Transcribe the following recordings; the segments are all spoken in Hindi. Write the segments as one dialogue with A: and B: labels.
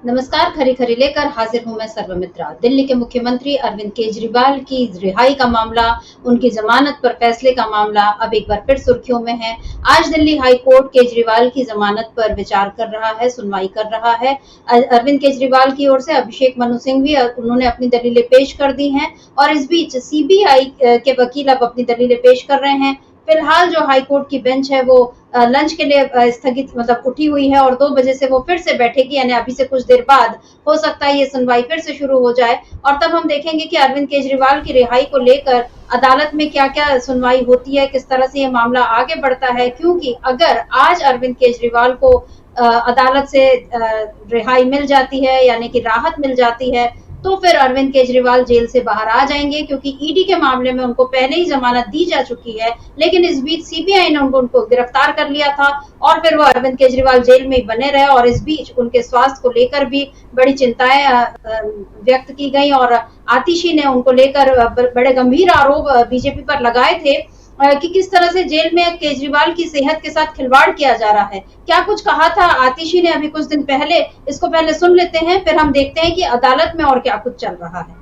A: नमस्कार। खरी खरी लेकर हाजिर हूं मैं सर्वमित्रा। दिल्ली के मुख्यमंत्री अरविंद केजरीवाल की रिहाई का मामला, उनकी जमानत पर फैसले का मामला अब एक बार फिर सुर्खियों में है। आज दिल्ली हाई कोर्ट केजरीवाल की जमानत पर विचार कर रहा है, सुनवाई कर रहा है। अरविंद केजरीवाल की ओर से अभिषेक मनु सिंह भी उन्होंने अपनी दलीलें पेश कर दी हैं और इस बीच सीबीआई के वकील अब अपनी दलीलें पेश कर रहे हैं। फिलहाल जो हाई कोर्ट की बेंच है वो लंच के लिए स्थगित उठी हुई है और 2 बजे से वो फिर से बैठेगी, यानी अभी से कुछ देर बाद हो सकता है ये सुनवाई फिर से शुरू हो जाए और तब हम देखेंगे कि अरविंद केजरीवाल की रिहाई को लेकर अदालत में क्या-क्या सुनवाई होती है, किस तरह से ये मामला आगे बढ़ता है। क्योंकि अगर आज अरविंद केजरीवाल को अदालत से रिहाई मिल जाती है, यानी कि राहत मिल जाती है, तो फिर अरविंद केजरीवाल जेल से बाहर आ जाएंगे, क्योंकि ईडी के मामले में उनको पहले ही जमानत दी जा चुकी है। लेकिन इस बीच सीबीआई ने उनको गिरफ्तार कर लिया था और फिर वो अरविंद केजरीवाल जेल में ही बने रहे और इस बीच उनके स्वास्थ्य को लेकर भी बड़ी चिंताएं व्यक्त की गई और आतिशी ने उनको लेकर बड़े गंभीर आरोप बीजेपी पर लगाए थे कि किस तरह से जेल में केजरीवाल की सेहत के साथ खिलवाड़ किया जा रहा है। क्या कुछ कहा था आतिशी ने अभी कुछ दिन पहले, इसको पहले सुन लेते हैं, फिर हम देखते हैं कि अदालत में और क्या कुछ चल रहा है।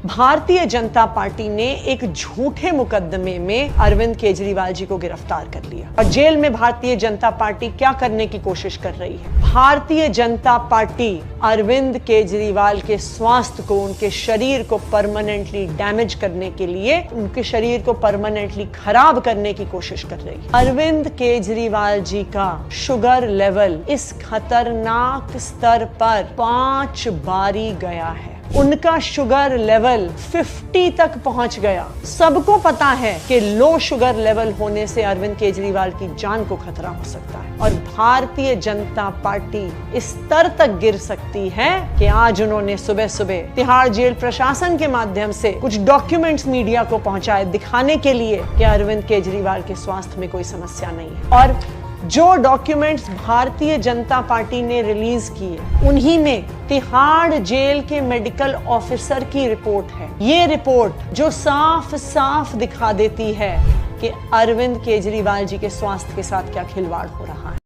B: भारतीय जनता पार्टी ने एक झूठे मुकदमे में अरविंद केजरीवाल जी को गिरफ्तार कर लिया और जेल में भारतीय जनता पार्टी क्या करने की कोशिश कर रही है। भारतीय जनता पार्टी अरविंद केजरीवाल के स्वास्थ्य को, उनके शरीर को परमानेंटली डैमेज करने के लिए, उनके शरीर को परमानेंटली खराब करने की कोशिश कर रही है। अरविंद केजरीवाल जी का शुगर लेवल इस खतरनाक स्तर पर 5 बारी गया है। उनका शुगर लेवल 50 तक पहुंच गया। सबको पता है कि लो शुगर लेवल होने से अरविंद केजरीवाल की जान को खतरा हो सकता है और भारतीय जनता पार्टी इस स्तर तक गिर सकती है कि आज उन्होंने सुबह सुबह तिहाड़ जेल प्रशासन के माध्यम से कुछ डॉक्यूमेंट्स मीडिया को पहुंचाए, दिखाने के लिए कि अरविंद केजरीवाल के स्वास्थ्य में कोई समस्या नहीं है। और जो डॉक्यूमेंट्स भारतीय जनता पार्टी ने रिलीज किए उन्हीं में तिहाड़ जेल के मेडिकल ऑफिसर की रिपोर्ट है। ये रिपोर्ट जो साफ साफ दिखा देती है कि अरविंद केजरीवाल जी के स्वास्थ्य के साथ क्या खिलवाड़ हो रहा है।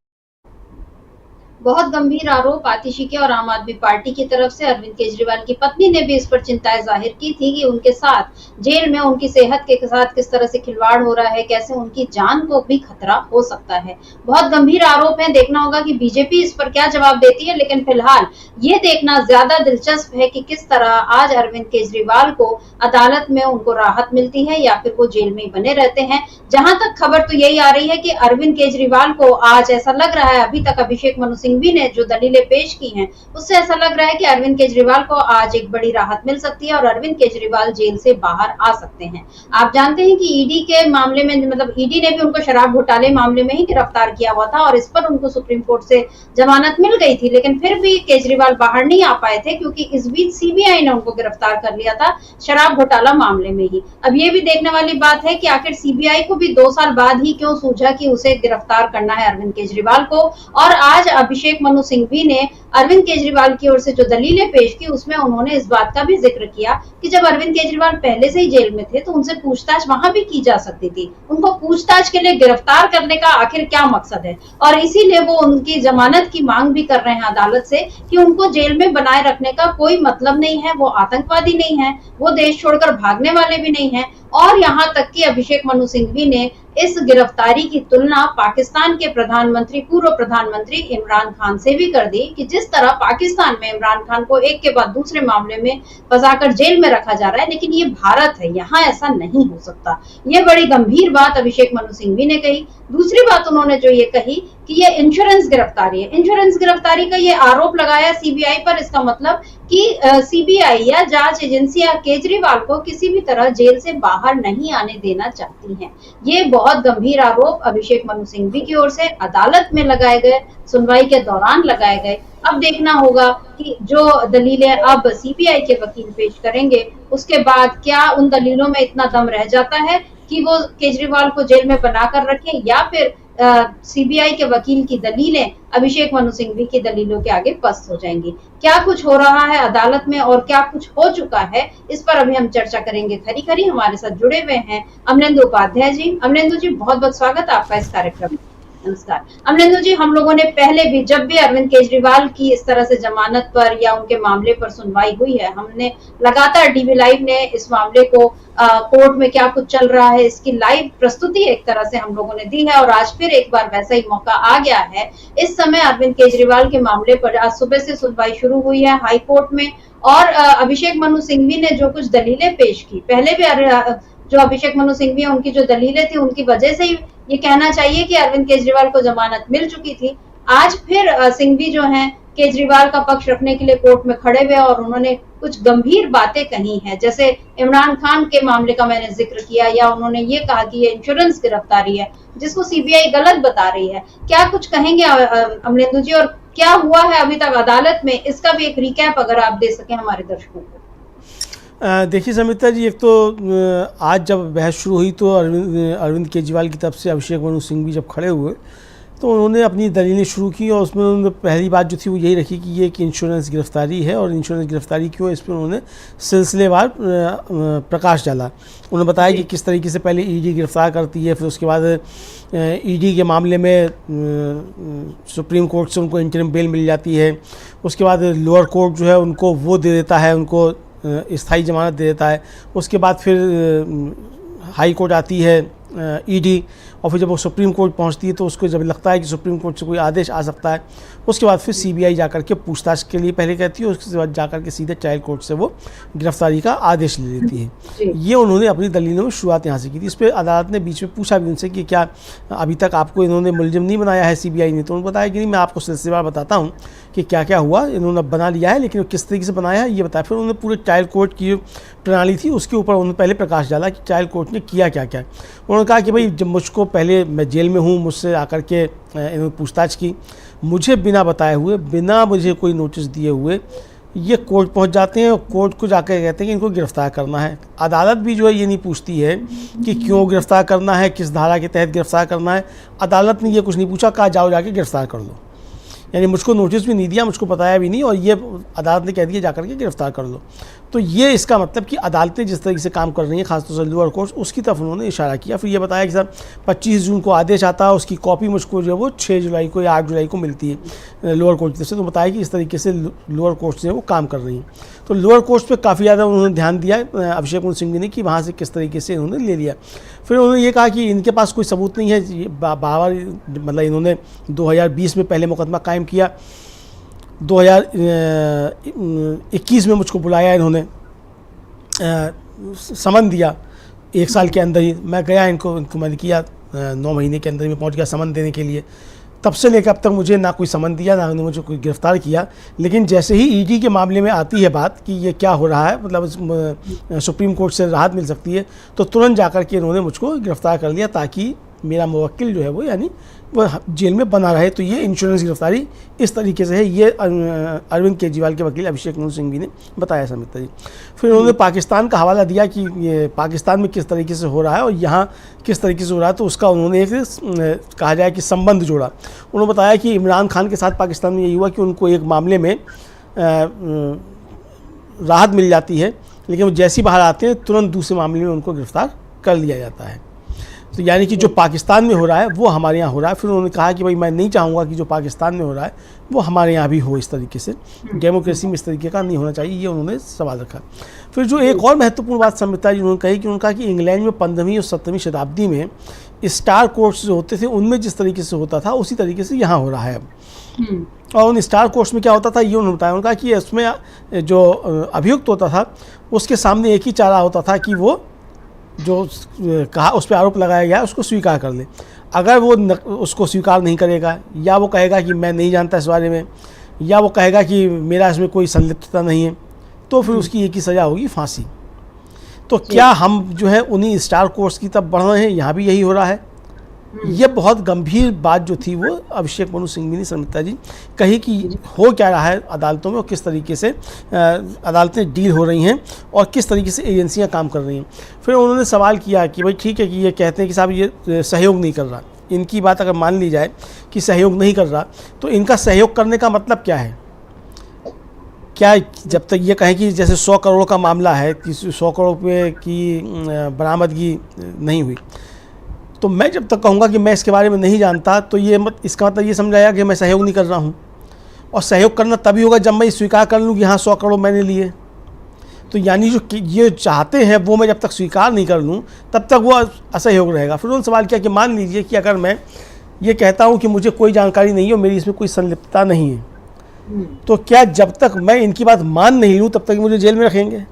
A: बहुत गंभीर आरोप आतिशी के और आम आदमी पार्टी की तरफ से। अरविंद केजरीवाल की पत्नी ने भी इस पर चिंताएं जाहिर की थी कि उनके साथ जेल में उनकी सेहत के साथ किस तरह से खिलवाड़ हो रहा है, कैसे उनकी जान को भी खतरा हो सकता है। बहुत गंभीर आरोप है। देखना होगा कि बीजेपी इस पर क्या जवाब देती है, लेकिन फिलहाल ये देखना ज्यादा दिलचस्प है कि किस तरह आज अरविंद केजरीवाल को अदालत में उनको राहत मिलती है या फिर वो जेल में बने रहते हैं। जहां तक खबर तो यही आ रही है कि अरविंद केजरीवाल को आज ऐसा लग रहा है, अभी तक अभिषेक मनु सिंह ने जो दलीलें पेश की हैं उससे ऐसा लग रहा है कि अरविंद केजरीवाल को आज एक बड़ी राहत मिल सकती है और अरविंद केजरीवाल जेल से बाहर आ सकते हैं। आप जानते हैं कि ईडी के मामले में, मतलब ईडी ने भी उनको शराब घोटाले मामले में ही गिरफ्तार किया हुआ था और इस पर उनको सुप्रीम कोर्ट से जमानत मिल गई थी, लेकिन फिर भी केजरीवाल बाहर नहीं आ पाए थे क्योंकि इस बीच सीबीआई ने उनको गिरफ्तार कर लिया था शराब घोटाला मामले में ही। अब ये भी देखने वाली बात है कि आखिर सीबीआई को भी 2 साल बाद ही क्यों सूझा कि उसे गिरफ्तार करना है अरविंद केजरीवाल को। और आज अभिषेक मनु सिंघवी ने अरविंद केजरीवाल की ओर से जो दलीलें पेश की उसमें उन्होंने इस बात का भी जिक्र किया कि जब अरविंद केजरीवाल पहले से ही जेल में थे तो उनसे पूछताछ वहां भी की जा सकती थी। उनको पूछताछ के लिए गिरफ्तार करने का आखिर क्या मकसद है, और इसीलिए वो उनकी जमानत की मांग भी कर रहे हैं अदालत से कि उनको जेल में बनाए रखने का कोई मतलब नहीं है, वो आतंकवादी नहीं है, वो देश छोड़कर भागने वाले भी नहीं है। और यहाँ तक कि अभिषेक मनु सिंघवी ने इस गिरफ्तारी की तुलना पाकिस्तान के प्रधानमंत्री, पूर्व प्रधानमंत्री इमरान खान से भी कर दी कि जिस तरह पाकिस्तान में इमरान खान को एक के बाद दूसरे मामले में फंसाकर जेल में रखा जा रहा है, लेकिन ये भारत है, यहाँ ऐसा नहीं हो सकता। ये बड़ी गंभीर बात अभिषेक मनु सिंघवी ने कही। दूसरी बात उन्होंने जो ये कही कि ये इंश्योरेंस गिरफ्तारी है। इंश्योरेंस गिरफ्तारी का ये आरोप लगाया सीबीआई पर, इसका मतलब कि सीबीआई या जांच एजेंसियां केजरीवाल को किसी भी तरह जेल से बाहर नहीं आने देना चाहती हैं। ये बहुत गंभीर आरोप अभिषेक मनु सिंघवी की ओर से अदालत में लगाए गए, सुनवाई के दौरान लगाए गए। अब देखना होगा कि जो दलीलें अब सीबीआई के वकील पेश करेंगे उसके बाद क्या उन दलीलों में इतना दम रह जाता है कि वो केजरीवाल को जेल में बनाकर रखें, या फिर सीबीआई के वकील की दलीलें अभिषेक मनु सिंघवी की दलीलों के आगे पस्त हो जाएंगी। क्या कुछ हो रहा है अदालत में और क्या कुछ हो चुका है, इस पर अभी हम चर्चा करेंगे। खरी खरी हमारे साथ जुड़े हुए हैं अमलेंदु उपाध्याय जी। अमलेंदु जी, बहुत बहुत स्वागत है आपका इस कार्यक्रम में। नमस्कार अमरेंद्र जी, हम लोगों ने पहले भी जब भी अरविंद केजरीवाल की इस तरह से जमानत पर या उनके मामले पर सुनवाई हुई है, हमने लगातार डीवी लाइव ने इस मामले को कोर्ट में क्या कुछ चल रहा है इसकी लाइव प्रस्तुति एक तरह से हम लोगों ने दी है और आज फिर एक बार वैसा ही मौका आ गया है। इस समय अरविंद केजरीवाल के मामले पर आज सुबह से सुनवाई शुरू हुई है हाई कोर्ट में और अभिषेक मनु सिंघवी ने जो कुछ दलीलें पेश की, पहले भी जो अभिषेक मनु सिंघवी है उनकी जो दलीलें थी उनकी वजह से ही ये कहना चाहिए कि अरविंद केजरीवाल को जमानत मिल चुकी थी। आज फिर सिंघवी जो हैं केजरीवाल का पक्ष रखने के लिए कोर्ट में खड़े हुए और उन्होंने कुछ गंभीर बातें कही हैं, जैसे इमरान खान के मामले का मैंने जिक्र किया या उन्होंने ये कहा कि ये इंश्योरेंस गिरफ्तारी है जिसको सीबीआई गलत बता रही है। क्या कुछ कहेंगे अमरेंद्र जी, और क्या हुआ है अभी तक अदालत में, इसका भी एक रिकैप अगर आप दे सके हमारे दर्शकों को।
C: देखिए समिता जी, एक तो आज जब बहस शुरू हुई तो अरविंद केजरीवाल की तरफ से अभिषेक मनु सिंघवी जब खड़े हुए तो उन्होंने अपनी दलीलें शुरू की और उसमें उन्होंने पहली बात जो थी वो यही रखी कि ये कि इंश्योरेंस गिरफ्तारी है और इंश्योरेंस गिरफ्तारी क्यों, इस पर उन्होंने सिलसिलेवार प्रकाश डाला। उन्होंने बताया कि किस तरीके से पहले ईडी गिरफ्तार करती है, फिर उसके बाद ईडी के मामले में सुप्रीम कोर्ट से उनको इंटरिम बेल मिल जाती है, उसके बाद लोअर कोर्ट जो है उनको वो दे देता है, उनको स्थायी जमानत दे देता है, उसके बाद फिर हाई कोर्ट आती है ईडी और फिर जब वो सुप्रीम कोर्ट पहुंचती है तो उसको जब लगता है कि सुप्रीम कोर्ट से कोई आदेश आ सकता है उसके बाद फिर सीबीआई जाकर के पूछताछ के लिए पहले कहती है, उसके बाद जाकर के सीधे ट्रायल कोर्ट से वो गिरफ्तारी का आदेश ले लेती है। ये उन्होंने अपनी दलीलों में शुरुआत यहाँ से की थी। इस पर अदालत ने बीच में पूछा भी उनसे कि क्या अभी तक आपको इन्होंने मुलजिम नहीं बनाया है सीबीआई ने, तो उन्होंने बताया कि नहीं, मैं आपको सिलसिलेवार बताता हूँ कि क्या क्या हुआ, इन्होंने बना लिया है लेकिन किस तरीके से बनाया है ये बताया। फिर उन्होंने पूरे ट्रायल कोर्ट की प्रणाली थी उसके ऊपर उन्होंने पहले प्रकाश डाला कि ट्रायल कोर्ट ने किया क्या क्या। उन्होंने कहा कि भाई जब मुझको पहले मैं जेल में हूँ, मुझसे आकर के इन्होंने पूछताछ की, मुझे बिना बताए हुए, बिना मुझे कोई नोटिस दिए हुए ये कोर्ट पहुंच जाते हैं और कोर्ट को जाकर कहते हैं कि इनको गिरफ्तार करना है। अदालत भी जो है ये नहीं पूछती है कि क्यों गिरफ्तार करना है, किस धारा के तहत गिरफ्तार करना है। अदालत ने ये कुछ नहीं पूछा, कहा जाओ जाके गिरफ्तार कर लो, यानी मुझको नोटिस भी नहीं दिया, मुझको बताया भी नहीं और ये अदालत ने कह दिया जाकर के गिरफ्तार कर लो। तो ये इसका मतलब कि अदालतें जिस तरीके से काम कर रही हैं खासतौर से लोअर कोर्ट, उसकी तरफ उन्होंने इशारा किया। फिर ये बताया कि सर 25 जून को आदेश आता है, उसकी कॉपी मुझको जो है वो 6 जुलाई को या 8 जुलाई को मिलती है लोअर कोर्ट की तरफ से। तो बताया कि इस तरीके से लोअर कोर्ट से वो काम कर रही हैं। तो लोअर कोर्ट पर काफ़ी ज़्यादा उन्होंने ध्यान दिया अभिषेक मनु सिंघवी ने कि वहाँ से किस तरीके से इन्होंने ले लिया। फिर उन्होंने ये कहा कि इनके पास कोई सबूत नहीं है, बार मतलब इन्होंने 2020 में पहले मुकदमा कायम किया, 2021 में मुझको बुलाया, इन्होंने समन दिया 1 साल के अंदर ही। मैं गया, इनको मैंने किया 9 महीने के अंदर ही मैं पहुंच गया समन देने के लिए। तब से लेकर अब तक मुझे ना कोई समन दिया, ना उन्होंने मुझे कोई गिरफ्तार किया। लेकिन जैसे ही ईडी के मामले में आती है बात कि ये क्या हो रहा है, मतलब सुप्रीम कोर्ट से राहत मिल सकती है, तो तुरंत जाकर के इन्होंने मुझको गिरफ्तार कर लिया ताकि मेरा मुवक्किल जो है वो यानी वो जेल में बना रहे। तो ये इंश्योरेंस गिरफ्तारी इस तरीके से है, ये अरविंद केजरीवाल के वकील अभिषेक मनु सिंघवी ने बताया समिता जी। फिर उन्होंने पाकिस्तान का हवाला दिया कि ये पाकिस्तान में किस तरीके से हो रहा है और यहाँ किस तरीके से हो रहा है, तो उसका उन्होंने एक कहा जाए कि संबंध जोड़ा। उन्होंने बताया कि इमरान खान के साथ पाकिस्तान में यही हुआ कि उनको एक मामले में राहत मिल जाती है, लेकिन वो जैसे ही बाहर आते हैं तुरंत दूसरे मामले में उनको गिरफ्तार कर लिया जाता है। तो यानी कि जो पाकिस्तान में हो रहा है वो हमारे यहाँ हो रहा है। फिर उन्होंने कहा कि भाई मैं नहीं चाहूँगा कि जो पाकिस्तान में हो रहा है वो हमारे यहाँ भी हो, इस तरीके से डेमोक्रेसी में इस तरीके का नहीं होना चाहिए, ये उन्होंने सवाल रखा। फिर जो एक और महत्वपूर्ण बात समिता जी उन्होंने कही कि उन्होंने कहा कि इंग्लैंड में 15वीं और 17वीं शताब्दी में स्टार कोर्ट्स जो होते थे उनमें जिस तरीके से होता था उसी तरीके से यहाँ हो रहा है अब। और उन स्टार कोर्ट्स में क्या होता था ये उन्होंने बताया। उन्होंने कहा कि इसमें जो अभियुक्त होता था उसके सामने एक ही चारा होता था कि वो जो कहा उस पर आरोप लगाया गया उसको स्वीकार कर ले। अगर वो उसको स्वीकार नहीं करेगा या वो कहेगा कि मैं नहीं जानता इस बारे में या वो कहेगा कि मेरा इसमें कोई संलिप्तता नहीं है, तो फिर उसकी एक ही सज़ा होगी, फांसी। तो क्या हम जो है उन्हीं स्टार कोर्ट्स की तरफ बढ़ रहे हैं, यहाँ भी यही हो रहा है। ये बहुत गंभीर बात जो थी वो अभिषेक मनु सिंघवी ने समिता जी कही कि हो क्या रहा है अदालतों में और किस तरीके से अदालतें डील हो रही हैं और किस तरीके से एजेंसियां काम कर रही हैं। फिर उन्होंने सवाल किया कि भाई ठीक है कि ये कहते हैं कि साहब ये सहयोग नहीं कर रहा, इनकी बात अगर मान ली जाए कि सहयोग नहीं कर रहा तो इनका सहयोग करने का मतलब क्या है। क्या जब तक ये कहें कि जैसे 100 करोड़ का मामला है कि 100 करोड़ रुपये की बरामदगी नहीं हुई, तो तो मैं जब तक कहूँगा कि मैं इसके बारे में नहीं जानता, तो ये इसका मतलब ये समझाया कि मैं सहयोग नहीं कर रहा हूँ। और सहयोग करना तभी होगा जब मैं स्वीकार कर लूँ कि हाँ 100 करोड़ मैंने लिए। तो यानी जो ये चाहते हैं वो मैं जब तक स्वीकार नहीं कर लूँ तब तक वो असहयोग रहेगा। फिर उन्होंने सवाल किया कि मान लीजिए कि अगर मैं ये कहता हूँ कि मुझे कोई जानकारी नहीं है और मेरी इसमें कोई संलिप्तता नहीं है, तो क्या जब तक मैं इनकी बात मान नहीं लूँ तब तक मुझे जेल में रखेंगे?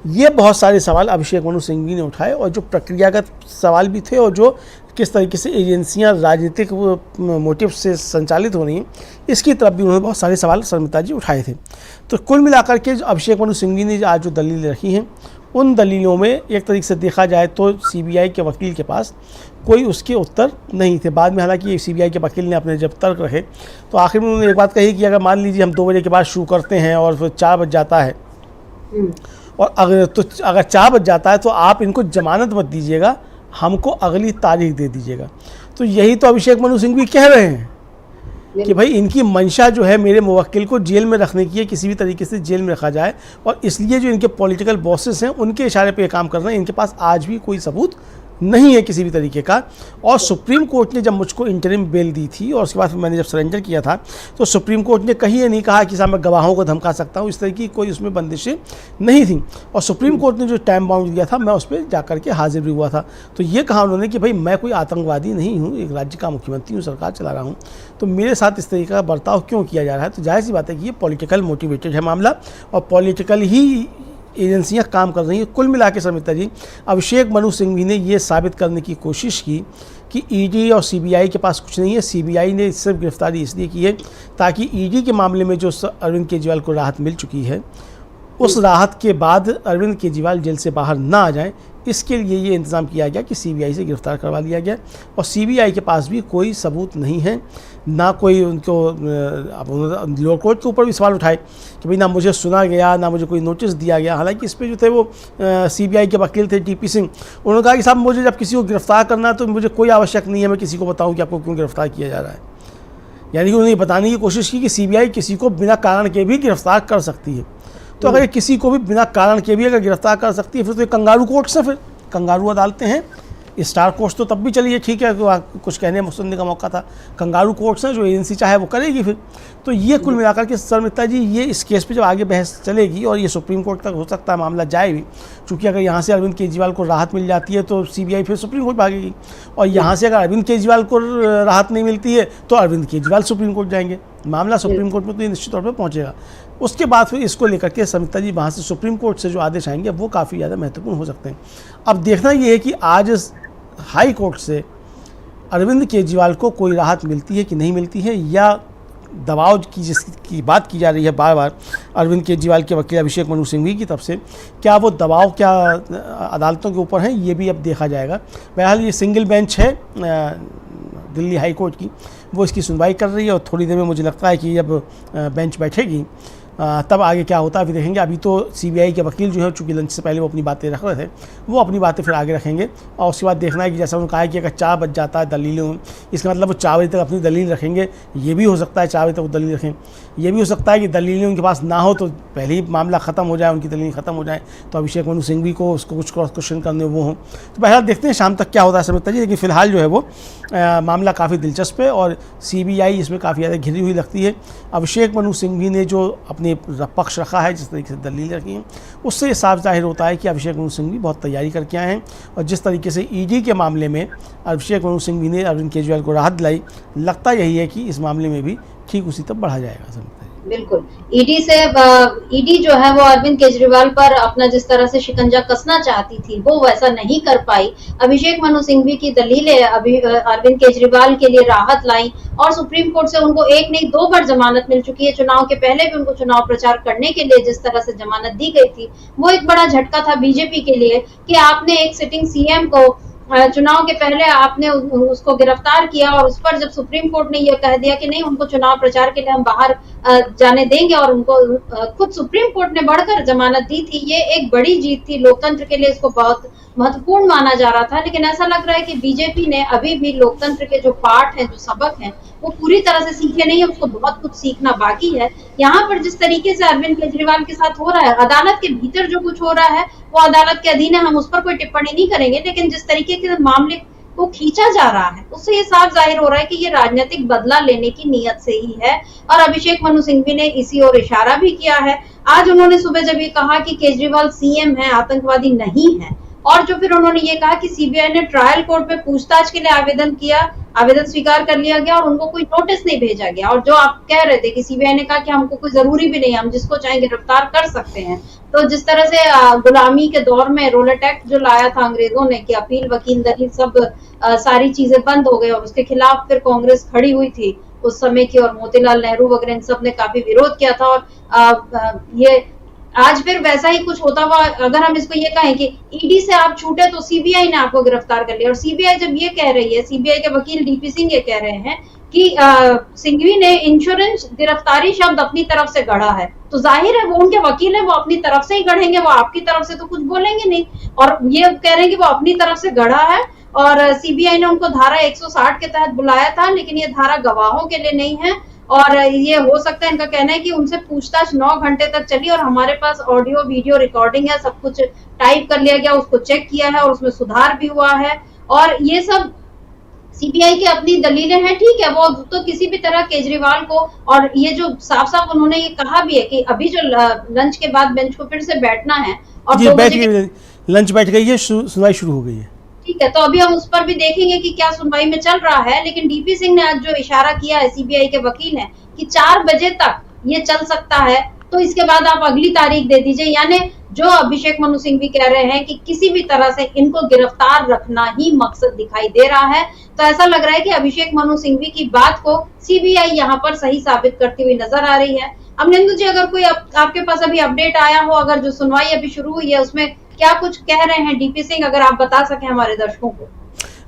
C: ये बहुत सारे सवाल अभिषेक मनु सिंघवी ने उठाए, और जो प्रक्रियागत सवाल भी थे, और जो किस तरीके से एजेंसियां राजनीतिक मोटिव से संचालित हो रही हैं, इसकी तरफ भी उन्होंने बहुत सारे सवाल शर्मिष्ठा जी उठाए थे। तो कुल मिलाकर के अभिषेक मनु सिंघवी ने आज जो दलीलें रखी हैं, उन दलीलों में एक तरीके से देखा जाए तो सीबीआई के वकील के पास कोई उसके उत्तर नहीं थे। बाद में हालांकि सीबीआई के वकील ने अपने जब तर्क रखे तो आखिर में उन्होंने एक बात कही कि अगर मान लीजिए हम 2 बजे के बाद शुरू करते हैं और फिर 4 बज जाता है, और अगर 4 बज जाता है तो आप इनको जमानत मत दीजिएगा, हमको अगली तारीख दे दीजिएगा। तो यही तो अभिषेक मनु सिंघवी कह रहे हैं कि भाई इनकी मंशा जो है मेरे मुवक्किल को जेल में रखने की है, किसी भी तरीके से जेल में रखा जाए, और इसलिए जो इनके पॉलिटिकल बॉसेस हैं उनके इशारे पे काम कर रहे हैं। इनके पास आज भी कोई सबूत नहीं है किसी भी तरीके का। और सुप्रीम कोर्ट ने जब मुझको इंटरिम बेल दी थी और उसके बाद मैंने जब सरेंडर किया था, तो सुप्रीम कोर्ट ने कहीं ये नहीं कहा कि साहब मैं गवाहों को धमका सकता हूँ, इस तरह की कोई उसमें बंदिशें नहीं थी। और सुप्रीम कोर्ट ने जो टाइम बाउंड दिया था, मैं उस पर जाकर के हाजिर भी हुआ था। तो ये कहा उन्होंने कि भाई मैं कोई आतंकवादी नहीं हूँ, एक राज्य का मुख्यमंत्री हूँ, सरकार चला रहा हूँ, तो मेरे साथ इस तरीके का बर्ताव क्यों किया जा रहा है? तो जाहिर सी बात है कि ये पॉलिटिकल मोटिवेटेड है मामला, और पॉलिटिकल ही एजेंसियां काम कर रही हैं। कुल मिला के शर्मिष्ठा जी, अभिषेक मनु सिंघवी ने ये साबित करने की कोशिश की कि ईडी और सीबीआई के पास कुछ नहीं है। सीबीआई ने सिर्फ गिरफ्तारी इसलिए की है ताकि ईडी के मामले में जो अरविंद केजरीवाल को राहत मिल चुकी है, उस राहत के बाद अरविंद केजरीवाल जेल से बाहर ना आ जाए, इसके लिए ये इंतज़ाम किया गया कि सीबीआई से गिरफ्तार करवा लिया गया। और सीबीआई के पास भी कोई सबूत नहीं है, ना कोई उनको लोअर कोर्ट के ऊपर भी सवाल उठाए कि भाई ना मुझे सुना गया, ना मुझे कोई नोटिस दिया गया। हालांकि इस पर जो थे वो सीबीआई के वकील थे टीपी सिंह, उन्होंने कहा कि साहब मुझे जब किसी को गिरफ्तार करना है तो मुझे कोई आवश्यक नहीं है मैं किसी को बताऊँ कि आपको क्यों गिरफ्तार किया जा रहा है। यानी कि उन्होंने बताने की कोशिश की कि सीबीआई किसी को बिना कारण के भी गिरफ्तार कर सकती है। तो अगर ये किसी को भी बिना कारण के भी अगर गिरफ्तार कर सकती है, फिर तो ये कंगारू कोर्ट से, फिर कंगारू अदालतें हैं। स्टार कोर्ट तो तब भी चलिए ठीक है, कुछ कहने सुनने का मौका था। कंगारू कोर्ट्स हैं, जो एजेंसी चाहे वो करेगी फिर। तो ये कुल मिलाकर के शर्मिष्ठा जी, ये इस केस पे जब आगे बहस चलेगी और ये सुप्रीम कोर्ट तक हो सकता है मामला जाए भी, क्योंकि अगर यहाँ से अरविंद केजरीवाल को राहत मिल जाती है तो सीबीआई फिर सुप्रीम कोर्ट भागेगी, और यहाँ से अगर अरविंद केजरीवाल को राहत नहीं मिलती है तो अरविंद केजरीवाल सुप्रीम कोर्ट जाएंगे। मामला सुप्रीम कोर्ट में तो निश्चित तौर पर पहुँचेगा। उसके बाद फिर इसको लेकर के शर्मिष्ठा जी वहाँ से सुप्रीम कोर्ट से जो आदेश आएंगे वो काफ़ी ज़्यादा महत्वपूर्ण हो सकते हैं। अब देखना ये है कि आज हाई कोर्ट से अरविंद केजरीवाल को कोई राहत मिलती है कि नहीं मिलती है, या दबाव की जिसकी बात की जा रही है बार बार अरविंद केजरीवाल के वकील अभिषेक मनु सिंघवी की तरफ से, क्या वो दबाव क्या अदालतों के ऊपर है, ये भी अब देखा जाएगा। बहरहाल ये सिंगल बेंच है दिल्ली हाई कोर्ट की, वो इसकी सुनवाई कर रही है, और थोड़ी देर में मुझे लगता है कि जब बेंच बैठेगी तब आगे क्या होता है फिर देखेंगे। अभी तो सीबीआई के वकील जो है, चूँकि लंच से पहले वो अपनी बातें रख रहे थे, वो अपनी बातें फिर आगे रखेंगे। और उसके बाद देखना है कि जैसा उन्होंने कहा है कि अगर 4 बज जाता है दलीलें, इसका मतलब वो 4 बजे तक अपनी दलील रखेंगे। ये भी हो सकता है 4 बजे तक वो दलील रखें, ये भी हो सकता है कि दलीलें उनके पास ना हो तो पहले ही मामला ख़त्म हो जाए, उनकी दलीलें ख़त्म हो जाए, तो अभिषेक मनु सिंघवी को उसको कुछ क्रॉस क्वेश्चन करने वो हों। तो बहरहाल देखते हैं शाम तक क्या होता है शर्मिष्ठा जी। लेकिन फिलहाल जो है वो मामला काफ़ी दिलचस्प है, और सीबीआई इसमें काफ़ी ज़्यादा घिरी हुई लगती है। अभिषेक मनु सिंघवी ने जो अपने पक्ष रखा है, जिस तरीके से दलील रखी है, उससे ये साफ जाहिर होता है कि अभिषेक मनु सिंघवी बहुत तैयारी करके आए हैं। और जिस तरीके से ईडी के मामले में अभिषेक मनु सिंघवी ने अरविंद केजरीवाल को राहत दिलाई, लगता यही है कि इस मामले में भी ठीक उसी तक बढ़ा जाएगा।
A: बिल्कुल, ईडी जो है वो अरविंद केजरीवाल पर अपना जिस तरह से शिकंजा कसना चाहती थी वो वैसा नहीं कर पाई। अभिषेक मनु सिंघवी की दलीलें अरविंद केजरीवाल के लिए राहत लाई, और सुप्रीम कोर्ट से उनको 1 नहीं 2 बार जमानत मिल चुकी है। चुनाव के पहले भी उनको चुनाव प्रचार करने के लिए जिस तरह से जमानत दी गई थी, वो एक बड़ा झटका था बीजेपी के लिए कि आपने एक सिटिंग सीएम को चुनाव के पहले आपने उसको गिरफ्तार किया, और उस पर जब सुप्रीम कोर्ट ने यह कह दिया कि नहीं, उनको चुनाव प्रचार के लिए हम बाहर जाने देंगे, और उनको खुद सुप्रीम कोर्ट ने बढ़कर जमानत दी थी। ये एक बड़ी जीत थी लोकतंत्र के लिए, इसको बहुत महत्वपूर्ण माना जा रहा था। लेकिन ऐसा लग रहा है कि बीजेपी ने अभी भी लोकतंत्र के जो पाठ हैं, जो सबक हैं, वो पूरी तरह से सीखे नहीं है, उसको बहुत कुछ सीखना बाकी है। यहाँ पर जिस तरीके से अरविंद केजरीवाल के साथ हो रहा है, अदालत के भीतर जो कुछ हो रहा है वो अदालत के अधीन है, हम उस पर कोई टिप्पणी नहीं करेंगे। लेकिन जिस तरीके के मामले को खींचा जा रहा है, उससे ये साफ जाहिर हो रहा है कि ये राजनीतिक बदला लेने की नीयत से ही है। और अभिषेक मनु सिंघवी ने इसी ओर इशारा भी किया है। आज उन्होंने सुबह जब ये कहा कि केजरीवाल सीएम है, आतंकवादी नहीं है, और जो फिर उन्होंने ये कहा कि सीबीआई ने ट्रायल कोर्ट में पूछताछ के लिए आवेदन किया, आवेदन स्वीकार कर लिया गया और उनको कोई नोटिस नहीं भेजा गया। और जो आप कह रहे थे कि सीबीआई ने कहा कि हमको कोई जरूरी भी नहीं, हम जिसको चाहे गिरफ्तार कर सकते हैं। तो जिस तरह से गुलामी के दौर में रोलेट एक्ट जो लाया था अंग्रेजों ने कि अपील, वकील, दलील सब सारी चीजें बंद हो गई और उसके खिलाफ फिर कांग्रेस खड़ी हुई थी उस समय की, और मोतीलाल नेहरू वगैरह इन सब ने काफी विरोध किया था। और ये आज फिर वैसा ही कुछ होता हुआ अगर हम इसको ये कहें कि ईडी से आप छूटे तो सीबीआई ने आपको गिरफ्तार कर लिया। और सीबीआई जब ये कह रही है, सीबीआई के वकील डीपी सिंह ये कह रहे हैं कि सिंघवी ने इंश्योरेंस गिरफ्तारी शब्द अपनी तरफ से गढ़ा है, तो जाहिर है वो उनके वकील है, वो अपनी तरफ से ही गढ़ेंगे, वो आपकी तरफ से तो कुछ बोलेंगे नहीं। और ये कह रहे हैं कि वो अपनी तरफ से गढ़ा है और सीबीआई ने उनको धारा 160 के तहत बुलाया था, लेकिन ये धारा गवाहों के लिए नहीं है। और ये हो सकता है, इनका कहना है कि उनसे पूछताछ 9 घंटे तक चली और हमारे पास ऑडियो वीडियो रिकॉर्डिंग है, सब कुछ टाइप कर लिया गया, उसको चेक किया है और उसमें सुधार भी हुआ है। और ये सब सीबीआई की अपनी दलीलें हैं, ठीक है, वो तो किसी भी तरह केजरीवाल को, और ये जो साफ साफ उन्होंने ये कहा भी है कि अभी जो लंच के बाद बेंच को फिर से बैठना है और 2 बजे
C: लंच बैठ गई है, सुनवाई शुरू हो गई है,
A: ठीक है, तो अभी हम उस पर भी देखेंगे कि क्या सुनवाई में चल रहा है। लेकिन डीपी सिंह ने आज जो इशारा किया है, सीबीआई के वकील हैं, कि 4 बजे तक ये चल सकता है, तो इसके बाद आप अगली तारीख दे दीजिए। यानी जो अभिषेक मनु सिंघवी कह रहे हैं कि किसी भी तरह से इनको गिरफ्तार रखना ही मकसद दिखाई दे रहा है, तो ऐसा लग रहा है कि अभिषेक मनु सिंघवी की बात को सीबीआई यहाँ पर सही साबित करती हुई नजर आ रही है। अमलेंदु जी, अगर कोई आपके पास अभी अपडेट आया हो, अगर जो सुनवाई अभी शुरू हुई है उसमें क्या कुछ कह रहे हैं डीपी सिंह, अगर आप बता सकें हमारे दर्शकों को।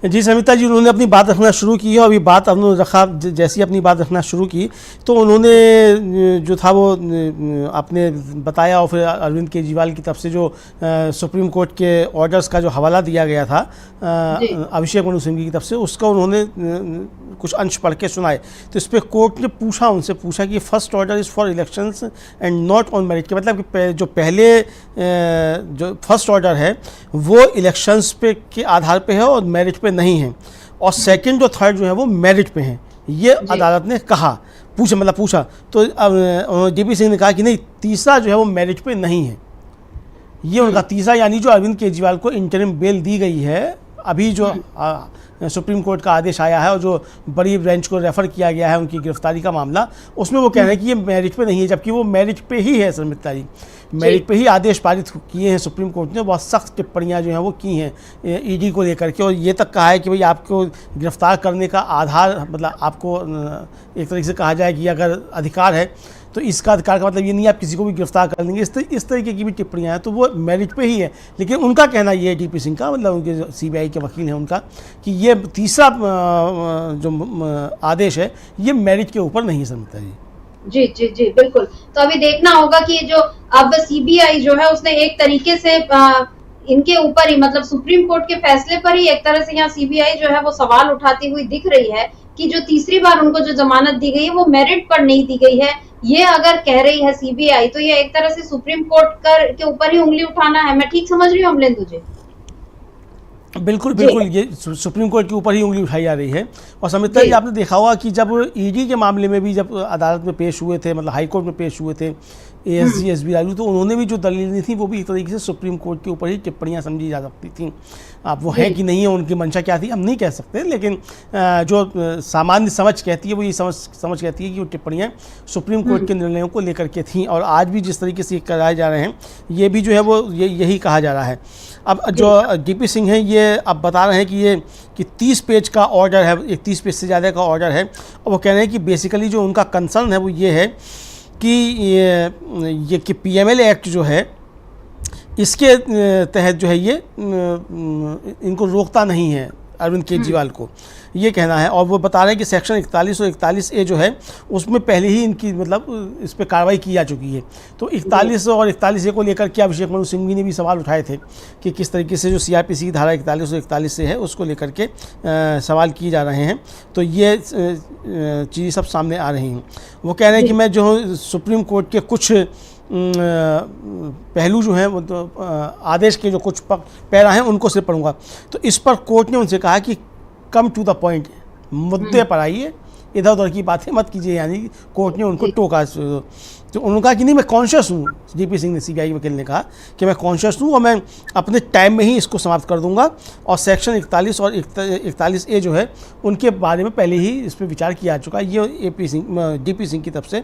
C: जी समिता जी, उन्होंने अपनी बात रखना शुरू की है। अभी बात उन्होंने रखा, जैसी अपनी बात रखना शुरू की तो उन्होंने जो था वो आपने बताया, और फिर अरविंद केजरीवाल की तरफ से जो सुप्रीम कोर्ट के ऑर्डर्स का जो हवाला दिया गया था अभिषेक मनु सिंघवी की तरफ से, उसका उन्होंने कुछ अंश पढ़ के सुनाए। तो इस पर कोर्ट ने उनसे पूछा कि first order is for elections and not on merit, के मतलब कि जो पहले जो फर्स्ट ऑर्डर है वो इलेक्शंस पे के आधार पे है और मेरिट पे नहीं है, और सेकंड और थर्ड जो है वो मेरिट पे हैं, ये अदालत ने कहा। पूछा तो डीपी सिंह ने कहा कि नहीं, तीसरा जो है वो मेरिट पे नहीं है। ये उनका तीसरा, यानी जो अरविंद केजरीवाल को इंटरिम बेल दी गई है, अभी जो सुप्रीम कोर्ट का आदेश आया है और जो बड़ी बेंच को रेफर किया गया है उनकी गिरफ्तारी का मामला, उसमें वो कह रहे हैं कि ये मेरिट पे नहीं है, जबकि वो मेरिट पे ही है। समिता जी, मेरिट पे ही आदेश पारित किए हैं सुप्रीम कोर्ट ने। बहुत सख्त टिप्पणियां जो हैं वो की हैं ईडी को लेकर के, और ये तक कहा है कि भाई आपको गिरफ्तार करने का आधार, मतलब आपको एक तरीके से कहा जाए कि अगर अधिकार है तो इसका अधिकार का मतलब ये नहीं आप किसी को भी गिरफ्तार कर लेंगे, इस तरीके की भी टिप्पणियां हैं। तो वो मेरिट पे ही है, लेकिन उनका कहना ये है, डीपी सिंह का, मतलब उनके सीबीआई के वकील हैं उनका, कि ये तीसरा जो आदेश है ये मेरिट के ऊपर नहीं है। समिता जी,
A: जी जी जी बिल्कुल। तो अभी देखना होगा कि जो अब सीबीआई जो है उसने एक तरीके से इनके ऊपर ही, मतलब सुप्रीम कोर्ट के फैसले पर ही एक तरह से यहाँ सीबीआई जो है वो सवाल उठाती हुई दिख रही है कि जो तीसरी बार उनको जो जमानत दी गई है वो मेरिट पर नहीं दी गई है। ये अगर कह रही है सीबीआई, तो ये एक तरह से सुप्रीम कोर्ट के ऊपर ही उंगली उठाना है। मैं ठीक समझ रही हूँ अमलेंदु जी?
C: बिल्कुल, ये सुप्रीम कोर्ट के ऊपर ही उंगली उठाई जा रही है। और समिता जी, आपने देखा होगा कि जब ईडी के मामले में भी जब अदालत में पेश हुए थे, मतलब हाई कोर्ट में पेश हुए थे एएसजी एसबी राजू, तो उन्होंने भी जो दलील दी थी वो भी एक तरीके से सुप्रीम कोर्ट के ऊपर ही टिप्पणियां समझी जा सकती थी। अब वो है कि नहीं है, उनकी मंशा क्या थी हम नहीं कह सकते, लेकिन जो सामान्य समझ कहती है वो ये समझ कहती है कि वो टिप्पणियां सुप्रीम कोर्ट के निर्णयों को लेकर के थीं। और आज भी जिस तरीके से कराए जा रहे हैं, ये भी जो है वो यही कहा जा रहा है। अब जो डीपी सिंह हैं ये अब बता रहे हैं कि 30 पेज का ऑर्डर है, 31 पेज से ज़्यादा का ऑर्डर है, और वो कह रहे हैं कि बेसिकली जो उनका कंसर्न है वो ये है कि ये कि पीएमएलए एक्ट जो है इसके तहत जो है ये इनको रोकता नहीं है अरविंद केजरीवाल को, ये कहना है। और वो बता रहे हैं कि सेक्शन 41 और 41A जो है उसमें पहले ही इनकी मतलब इस पर कार्रवाई की जा चुकी है। तो 41 और 41A को लेकर के अभिषेक मनु सिंघवी ने भी सवाल उठाए थे कि किस तरीके से जो सीआरपीसी की धारा 41 और 41A है उसको लेकर के सवाल किए जा रहे हैं। तो ये चीज़ें सब सामने आ रही हैं। वो कह रहे हैं कि मैं जो सुप्रीम कोर्ट के कुछ पहलू जो हैं वो तो आदेश के जो कुछ पैरा हैं उनको सिर्फ पढ़ूंगा। तो इस पर कोर्ट ने उनसे कहा कि कम टू द पॉइंट, मुद्दे पर आइए, इधर उधर की बातें मत कीजिए। यानी कोर्ट ने उनको टोका, तो उन्होंने कहा कि नहीं मैं कॉन्शियस हूँ, डीपी सिंह ने, सीबीआई के वकील ने कहा कि मैं कॉन्शियस हूँ और मैं अपने टाइम में ही इसको समाप्त कर दूंगा, और सेक्शन 41 और 41A जो है उनके बारे में पहले ही इस पर विचार किया जा चुका है। ये डीपी सिंह की तरफ से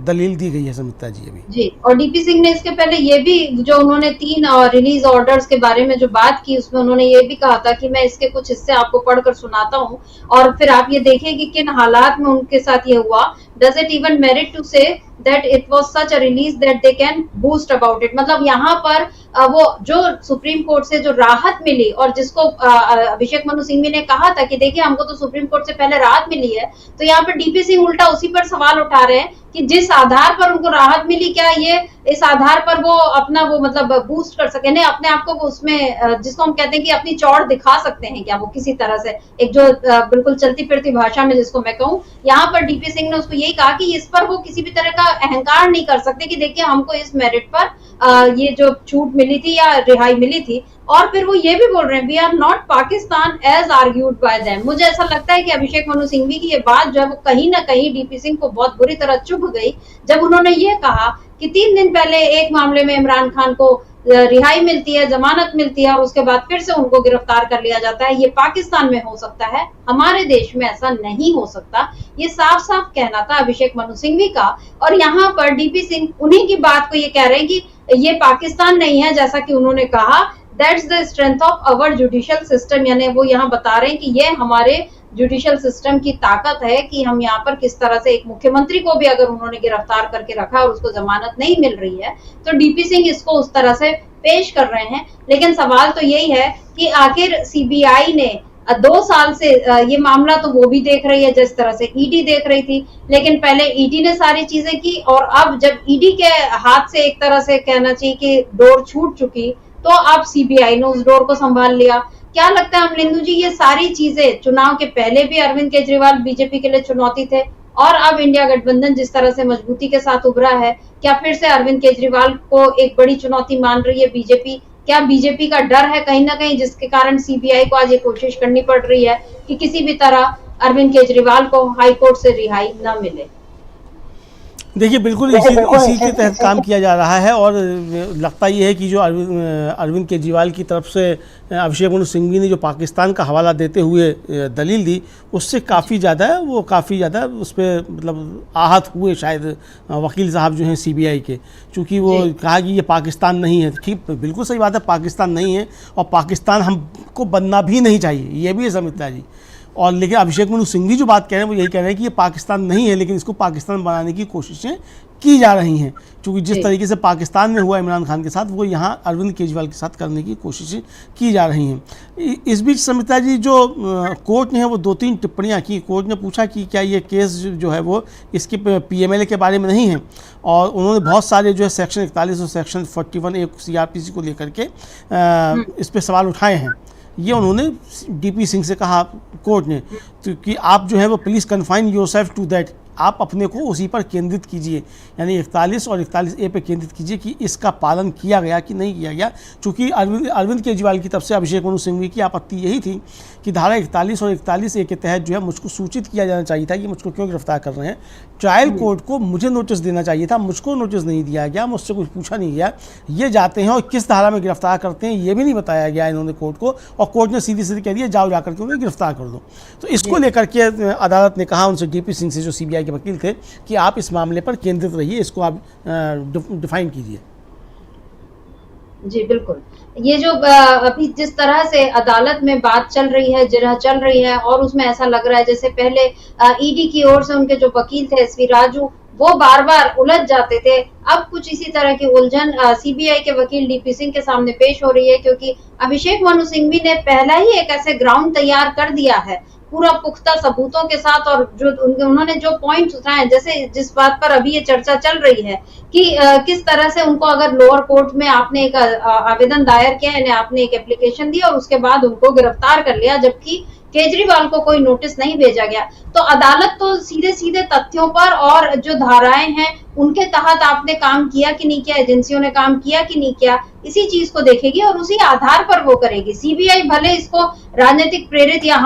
C: दलील दी गई है संयुक्ता जी अभी।
A: जी, और डीपी सिंह ने इसके पहले ये भी, जो उन्होंने 3 रिलीज ऑर्डर्स के बारे में जो बात की, उसमें उन्होंने ये भी कहा था कि मैं इसके कुछ हिस्से आपको पढ़कर सुनाता हूँ और फिर आप ये देखें कि किन हालात में उनके साथ ये हुआ। Does it even merit to say that it was such a release that they can boast about it? मतलब यहाँ पर वो जो सुप्रीम कोर्ट से जो राहत मिली, और जिसको अभिषेक मनु सिंघवी ने कहा था कि देखिए हमको तो सुप्रीम कोर्ट से पहले राहत मिली है, तो यहाँ पर डीपी सिंह उल्टा उसी पर सवाल उठा रहे हैं कि जिस आधार पर उनको राहत मिली, क्या ये इस आधार पर वो अपना वो मतलब बूस्ट कर सके, नहीं अपने आप को वो उसमें जिसको हम कहते हैं कि अपनी चौड़ दिखा सकते हैं क्या वो किसी तरह से, एक जो बिल्कुल चलती फिरती भाषा में जिसको मैं कहूँ, यहाँ पर डीपी सिंह ने उसको यही कहा कि इस पर वो किसी भी तरह का अहंकार नहीं कर सकते कि देखिए हमको इस मेरिट पर ये जो छूट मिली थी या रिहाई मिली थी। और फिर वो ये भी बोल रहे हैं we are not Pakistan as argued by them. मुझे ऐसा लगता है कि अभिषेक मनु सिंघवी की ये बात जो है वो कहीं ना कहीं डीपी सिंह को बहुत बुरी तरह चुभ गई, जब उन्होंने ये कहा कि 3 दिन पहले एक मामले में इमरान खान को रिहाई मिलती है, जमानत मिलती है और उसके बाद फिर से उनको गिरफ्तार कर लिया जाता है। ये पाकिस्तान में हो सकता है, हमारे देश में ऐसा नहीं हो सकता। ये साफ साफ कहना था अभिषेक मनु सिंघवी का। और यहाँ पर डीपी सिंह उन्हीं की बात को ये कह रहे हैं कि ये पाकिस्तान नहीं है, जैसा कि उन्होंने कहा that's the strength of our judicial system. यानी वो यहाँ बता रहे हैं कि ये हमारे जुडिशियल सिस्टम की ताकत है कि हम यहाँ पर किस तरह से एक मुख्यमंत्री को भी अगर उन्होंने गिरफ्तार करके रखा और उसको जमानत नहीं मिल रही है, तो डीपी सिंह इसको उस तरह से पेश कर रहे हैं। लेकिन सवाल तो यही है कि आखिर सीबीआई ने 2 साल से ये मामला तो वो भी देख रही है जिस तरह से ईडी देख रही थी, लेकिन पहले ईडी ने सारी चीजें की और अब जब ईडी के हाथ से एक तरह से कहना चाहिए कि डोर छूट चुकी, तो अब सीबीआई ने उस डोर को संभाल लिया। क्या लगता है अमलिंदु जी, ये सारी चीजें चुनाव के पहले भी अरविंद केजरीवाल बीजेपी के लिए चुनौती थे और अब इंडिया गठबंधन जिस तरह से मजबूती के साथ उभरा है, क्या फिर से अरविंद केजरीवाल को एक बड़ी चुनौती मान रही है बीजेपी? क्या बीजेपी का डर है कहीं ना कहीं जिसके कारण सीबीआई को आज ये कोशिश करनी पड़ रही है कि किसी भी तरह अरविंद केजरीवाल को हाई कोर्ट से रिहाई न मिले?
C: देखिए बिल्कुल इसी के तहत काम किया जा रहा है और लगता ये है कि जो अरविंद केजरीवाल की तरफ से अभिषेक मनु सिंघवी ने जो पाकिस्तान का हवाला देते हुए दलील दी, उससे काफ़ी ज़्यादा उस पर मतलब आहत हुए शायद वकील साहब जो हैं सीबीआई के, चूँकि वो कहा कि ये पाकिस्तान नहीं है। ठीक, बिल्कुल सही बात है, पाकिस्तान नहीं है और पाकिस्तान हमको बनना भी नहीं चाहिए, ये भी है समिता जी। और लेकिन अभिषेक मनु सिंघवी जो बात कह रहे हैं वो यही कह रहे हैं कि ये पाकिस्तान नहीं है, लेकिन इसको पाकिस्तान बनाने की कोशिशें की जा रही हैं, क्योंकि जिस तरीके से पाकिस्तान में हुआ इमरान खान के साथ, वो यहाँ अरविंद केजरीवाल के साथ करने की कोशिशें की जा रही हैं। इस बीच समिता जी, जो कोर्ट ने है वो 2-3 टिप्पणियाँ की। कोर्ट ने पूछा कि क्या ये केस जो है वो इसके पीएमएलए के बारे में नहीं है, और उन्होंने बहुत सारे जो है सेक्शन 41 और सेक्शन 41A सीआरपीसी को लेकर के इस पर सवाल उठाए हैं। ये उन्होंने डीपी सिंह से कहा कोर्ट ने, तो कि आप जो है वो please confine yourself to that, आप अपने को उसी पर केंद्रित कीजिए, यानी 41 और 41A पे केंद्रित कीजिए कि इसका पालन किया गया कि नहीं किया गया। चूँकि अरविंद केजरीवाल की तरफ से अभिषेक मनु सिंघवी की आपत्ति यही थी कि धारा 41 और 41A के तहत जो है मुझको सूचित किया जाना चाहिए था कि मुझको क्यों गिरफ्तार कर रहे हैं। ट्रायल कोर्ट को मुझे नोटिस देना चाहिए था, मुझको नोटिस नहीं दिया गया, मुझसे कुछ पूछा नहीं गया। ये जाते हैं और किस धारा में गिरफ्तार करते हैं ये भी नहीं बताया गया इन्होंने कोर्ट को, और कोर्ट ने सीधी सीधी कह दिया जाओ जाकर के उन्हें गिरफ्तार कर दो। तो इसको लेकर के अदालत ने कहा उनसे, डीपी सिंह से जो सीबीआई के वकील थे, कि आप इस मामले पर केंद्रित रहिए, इसको आप डिफाइन कीजिए।
A: जी बिल्कुल, ये जो अभी जिस तरह से अदालत में बात चल रही है, जिरह चल रही है, और उसमें ऐसा लग रहा है जैसे पहले ईडी की ओर से उनके जो वकील थे एसवी राजू, वो बार बार उलझ जाते थे। अब कुछ इसी तरह की उलझन सीबीआई के वकील डीपी सिंह के सामने पेश हो रही है, क्योंकि अभिषेक मनु सिंघवी ने पहला ही एक ऐसे ग्राउंड तैयार कर दिया है पूरा पुख्ता सबूतों के साथ, और जो उन्होंने जो पॉइंट्स उठाए, जैसे जिस बात पर अभी ये चर्चा चल रही है कि किस तरह से उनको अगर लोअर कोर्ट में आपने एक आवेदन दायर किया, यानी आपने एक एप्लीकेशन दी और उसके बाद उनको गिरफ्तार कर लिया, जबकि केजरीवाल को कोई नोटिस नहीं भेजा गया, तो अदालत तो सीधे सीधे तथ्यों पर और जो धाराएं हैं उनके तहत आपने काम किया कि नहीं किया, एजेंसियों ने काम किया कि नहीं किया, इसी चीज को देखेगी और उसी आधार पर वो करेगी। सीबीआई भले इसको राजनीतिक प्रेरित या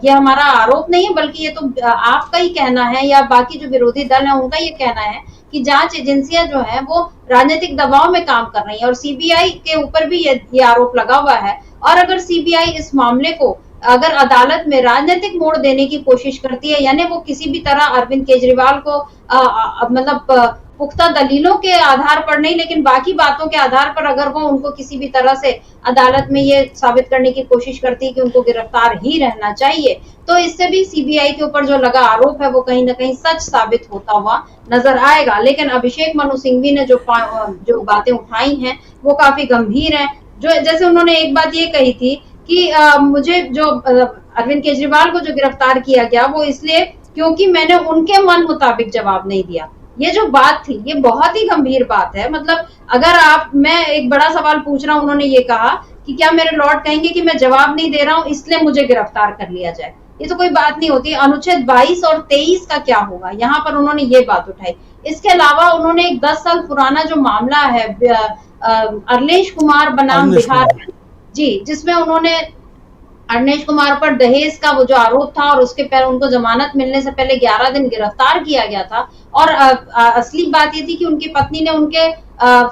A: ये हमारा आरोप नहीं है, बल्कि ये तो आपका ही कहना है या बाकी जो विरोधी दल है उनका ये कहना है कि जांच एजेंसियां जो है वो राजनीतिक दबाव में काम कर रही है और सीबीआई के ऊपर भी ये आरोप लगा हुआ है। और अगर सीबीआई इस मामले को अगर अदालत में राजनीतिक मोड़ देने की कोशिश करती है, यानी वो किसी भी तरह अरविंद केजरीवाल को मतलब पुख्ता दलीलों के आधार पर नहीं लेकिन बाकी बातों के आधार पर अगर वो उनको किसी भी तरह से अदालत में ये साबित करने की कोशिश करती है कि उनको गिरफ्तार ही रहना चाहिए, तो इससे भी सीबीआई के ऊपर जो लगा आरोप है वो कहीं ना कहीं सच साबित होता हुआ नजर आएगा। लेकिन अभिषेक मनु सिंघवी ने जो बातें उठाई हैं वो काफी गंभीर है। जो जैसे उन्होंने एक बात ये कही थी कि मुझे जो अरविंद केजरीवाल को जो गिरफ्तार किया गया वो इसलिए क्योंकि मैंने उनके मन मुताबिक जवाब नहीं दिया। ये जो बात थी ये बहुत ही गंभीर बात है। मतलब अगर मैं एक बड़ा सवाल पूछ रहा हूं, उन्होंने ये कहा कि क्या मेरे लॉर्ड कहेंगे कि मैं जवाब नहीं दे रहा हूं इसलिए मुझे गिरफ्तार कर लिया जाए, ये तो कोई बात नहीं होती। अनुच्छेद 22 और 23 का क्या होगा, यहाँ पर उन्होंने ये बात उठाई। इसके अलावा उन्होंने एक 10 साल पुराना जो मामला है अरलेश कुमार बनाम बिहार जी, जिसमें उन्होंने अरनेश कुमार पर दहेज का वो जो आरोप था और उसके पहले उनको जमानत मिलने से पहले 11 दिन गिरफ्तार किया गया था। और असली बात ये थी कि उनकी पत्नी ने उनके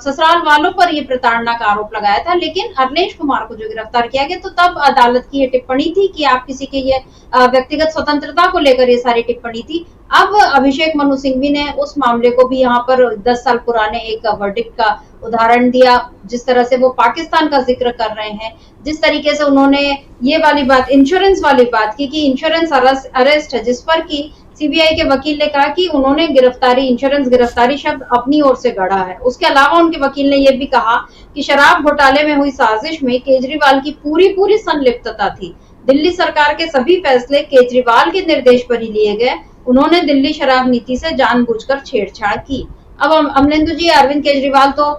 A: ससुराल वालों पर ये प्रताड़ना का आरोप लगाया था, लेकिन अरनेश कुमार को जो गिरफ्तार किया गया तो तब अदालत की ये टिप्पणी थी कि आप किसी के ये व्यक्तिगत स्वतंत्रता को लेकर ये सारी टिप्पणी थी। अब अभिषेक मनु सिंघवी ने उस मामले को भी यहाँ पर 10 साल पुराने एक वर्डिक्ट का उदाहरण दिया, जिस तरह से वो पाकिस्तान का जिक्र कर रहे हैं, जिस तरीके से उन्होंने ये वाली बात इंश्योरेंस वाली बात की कि इंश्योरेंस अरेस्ट है, जिस पर कि सीबीआई के वकील ने कहा कि उन्होंने इंश्योरेंस गिरफ्तारी शब्द अपनी ओर से गढ़ा है। उसके अलावा उनके वकील ने यह भी कहा कि शराब घोटाले में हुई साजिश में केजरीवाल की पूरी संलिप्तता थी। दिल्ली सरकार के सभी फैसले केजरीवाल के निर्देश पर ही लिए गए। उन्होंने दिल्ली शराब नीति से जानबूझकर छेड़छाड़ की। अब अमलेंदु जी, अरविंद केजरीवाल तो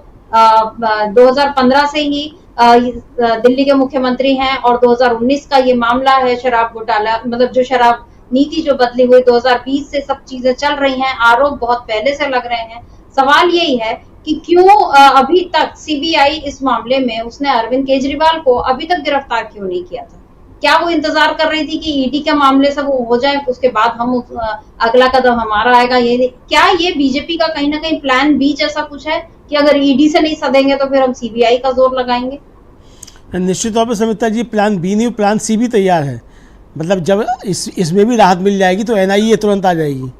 A: 2015 से ही दिल्ली के मुख्यमंत्री हैं और 2019 का ये मामला है शराब घोटाला, मतलब जो शराब नीति जो बदली हुई 2020 से सब चीजें चल रही हैं, आरोप बहुत पहले से लग रहे हैं। सवाल यही है कि क्यों अभी तक सीबीआई इस मामले में उसने अरविंद केजरीवाल को अभी तक गिरफ्तार क्यों नहीं किया था? क्या वो इंतजार कर रही थी कि ईडी के मामले से वो हो जाए, उसके बाद हम अगला कदम हमारा आएगा? क्या ये बीजेपी का कहीं ना कहीं प्लान बी जैसा कुछ है कि अगर ईडी से नहीं सदेंगे तो फिर हम सीबीआई का जोर लगाएंगे?
C: निश्चित तौर पर समिता जी, प्लान बी नहीं, प्लान सी भी तैयार है। मतलब जब इसमें भी राहत मिल जाएगी तो एनआईए तुरंत आ जाएगी।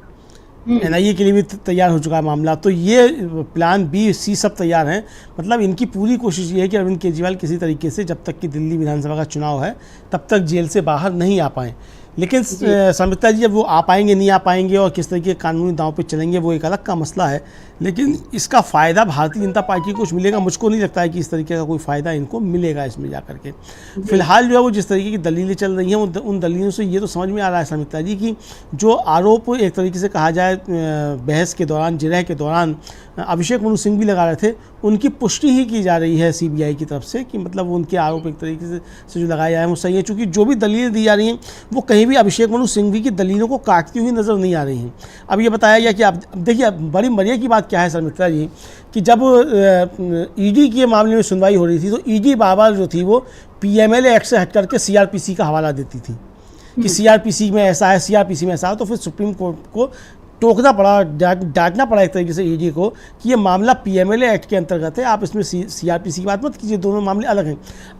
C: एनआईए के लिए भी तैयार हो चुका है मामला, तो ये प्लान बी सी सब तैयार हैं। मतलब इनकी पूरी कोशिश ये है कि अरविंद केजरीवाल किसी तरीके से जब तक कि दिल्ली विधानसभा का चुनाव है तब तक जेल से बाहर नहीं आ पाएँ। लेकिन समिता जी, जब वो आ पाएंगे नहीं आ पाएंगे और किस तरीके के कानूनी दांव पे चलेंगे वो एक अलग का मसला है। लेकिन इसका फ़ायदा भारतीय जनता पार्टी को कुछ मिलेगा, मुझको नहीं लगता है कि इस तरीके का कोई फ़ायदा इनको मिलेगा इसमें जा करके। फिलहाल जो है वो जिस तरीके की दलीलें चल रही हैं उन दलीलों से ये तो समझ में आ रहा है समिता जी कि जो आरोप एक तरीके से कहा जाए बहस के दौरान, जिरह के दौरान अभिषेक मनु सिंघवी लगा रहे थे, उनकी पुष्टि ही की जा रही है सीबीआई की तरफ से कि मतलब उनके आरोप एक तरीके से जो लगाए जाए वो सही है। चूँकि जो भी दलीलें दी जा रही हैं वो कहीं भी अभिषेक मनु सिंघवी की दलीलों को काटती हुई नज़र नहीं आ रही हैं। अब ये बताया गया कि अब देखिए, बड़ी मजे की बात क्या है समित्रा जी कि जब ईडी के मामले में सुनवाई हो रही थी तो ईडी बार-बार जो थी वो पीएमएलए एक्ट से हट करके सीआरपीसी का हवाला देती थी कि सीआरपीसी में ऐसा है, सीआरपीसी में ऐसा है। तो फिर सुप्रीम कोर्ट को टोकना पड़ा, डांटना पड़ा एक तरीके से ईडी को कि ये मामला पीएमएलए एक्ट के अंतर्गत है, आप इसमें सीआरपीसी की बात मत कीजिए, दोनों मामले अलग हैं।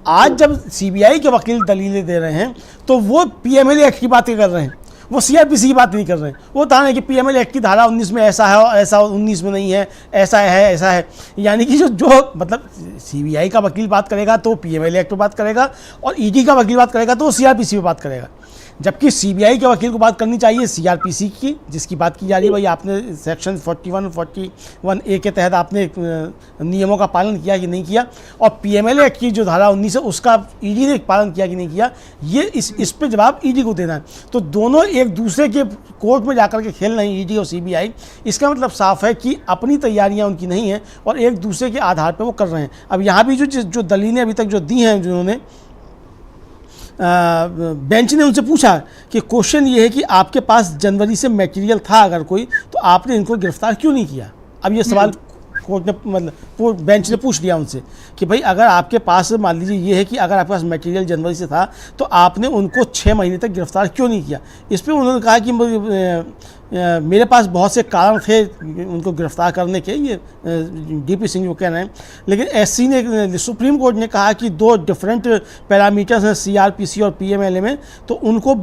C: आज जब सीबीआई के वकील दलीलें दे रहे हैं तो वो पीएमएलए एक्ट की बातें कर रहे हैं, वो सीआरपीसी की बात नहीं कर रहे हैं। वो बता रहे हैं कि पीएमएलए एक्ट की धारा 19 में ऐसा है और ऐसा 19 में नहीं है, ऐसा है। यानी कि जो मतलब सीबीआई का वकील बात करेगा तो पीएमएलए एक्ट पर बात करेगा और ईडी का वकील बात करेगा तो वो सीआरपीसी पर बात करेगा। जबकि सीबीआई के वकील को बात करनी चाहिए सीआरपीसी की, जिसकी बात की जा रही है। भाई आपने सेक्शन 41A के तहत आपने नियमों का पालन किया कि नहीं किया, और पीएमएलए एक्ट की जो धारा 19 है उसका ईडी ने पालन किया कि नहीं किया, ये इस पे जवाब ईडी को देना है। तो दोनों एक दूसरे के कोर्ट में जाकर के खेल रहे हैं ईडी और सीबीआई। इसका मतलब साफ है कि अपनी तैयारियाँ उनकी नहीं हैं और एक दूसरे के आधार पर वो कर रहे हैं। अब यहाँ भी जो दलीलें अभी तक जो दी हैं जिन्होंने बेंच ने उनसे पूछा कि क्वेश्चन ये है कि आपके पास जनवरी से मटेरियल था अगर कोई, तो आपने इनको गिरफ्तार क्यों नहीं किया। अब ये सवाल कोर्ट ने मतलब बेंच ने पूछ लिया उनसे कि भाई अगर आपके पास मान लीजिए ये है कि अगर आपके पास मटेरियल जनवरी से था तो आपने उनको 6 महीने तक गिरफ्तार क्यों नहीं किया। इस पर उन्होंने कहा कि मेरे पास बहुत से कारण थे उनको गिरफ्तार करने के, ये डीपी सिंह जो कह रहे हैं। लेकिन एससी ने, सुप्रीम कोर्ट ने कहा कि 2 डिफरेंट पैरामीटर्स हैं सीआरपीसी और पीएमएलए में, तो उनको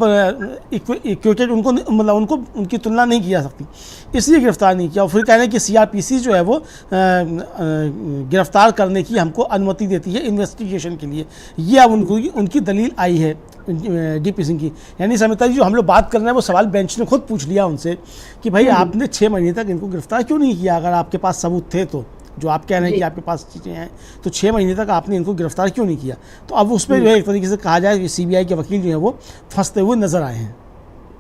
C: इक्वेटेड उनको मतलब उनको उनकी तुलना नहीं की जा सकती, इसलिए गिरफ्तार नहीं किया। और फिर कह रहे हैं कि सीआरपीसी जो है वो गिरफ्तार करने की हमको अनुमति देती है इन्वेस्टिगेशन के लिए। ये अब उनकी दलील आई है डीपी सिंह की। यानी समिता जी जो हम लोग बात कर रहे हैं वो सवाल बेंच ने खुद पूछ लिया उनसे कि भाई आपने 6 महीने तक इनको गिरफ्तार क्यों नहीं किया, अगर आपके पास सबूत थे तो, जो आप कह रहे हैं कि आपके पास चीज़ें हैं, तो 6 महीने तक आपने इनको गिरफ्तार क्यों नहीं किया। तो अब उस पर जो है एक तरीके से कहा जाए कि सीबीआई के वकील जो है वो फंसते हुए नजर आए हैं।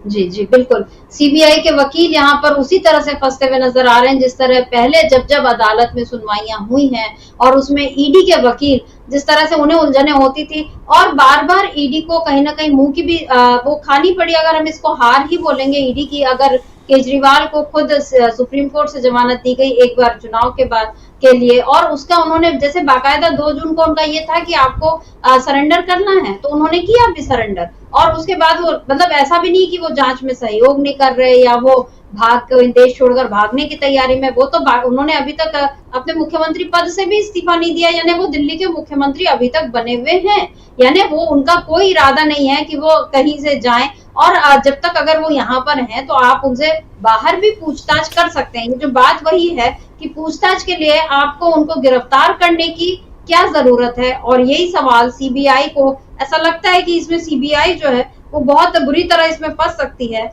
A: जी जी बिल्कुल, सीबीआई के वकील यहाँ पर उसी तरह से फंसते हुए नजर आ रहे हैं जिस तरह पहले जब अदालत में सुनवाइयां हुई हैं और उसमें ईडी के वकील जिस तरह से उन्हें उलझने होती थी और बार बार ईडी को कहीं ना कहीं मुंह की भी वो खानी पड़ी, अगर हम इसको हार ही बोलेंगे ईडी की। अगर केजरीवाल को खुद सुप्रीम कोर्ट से जमानत दी गई एक बार चुनाव के बाद के लिए, और उसका उन्होंने जैसे बाकायदा 2 जून को उनका ये था कि आपको सरेंडर करना है, तो उन्होंने किया भी सरेंडर। और उसके बाद वो मतलब ऐसा भी नहीं कि वो जांच में सहयोग नहीं कर रहे या वो देश छोड़कर भागने की तैयारी में, वो तो उन्होंने अभी तक अपने मुख्यमंत्री पद से भी इस्तीफा नहीं दिया, यानी वो दिल्ली के मुख्यमंत्री अभी तक बने हुए हैं। यानी वो उनका कोई इरादा नहीं है कि वो कहीं से जाएं, और जब तक अगर वो यहाँ पर हैं तो आप उनसे बाहर भी पूछताछ कर सकते हैं। जो बात वही है कि पूछताछ के लिए आपको उनको गिरफ्तार करने की क्या जरूरत है, और यही सवाल सीबीआई को, ऐसा लगता है कि इसमें सीबीआई जो है वो बहुत बुरी तरह इसमें फंस सकती है।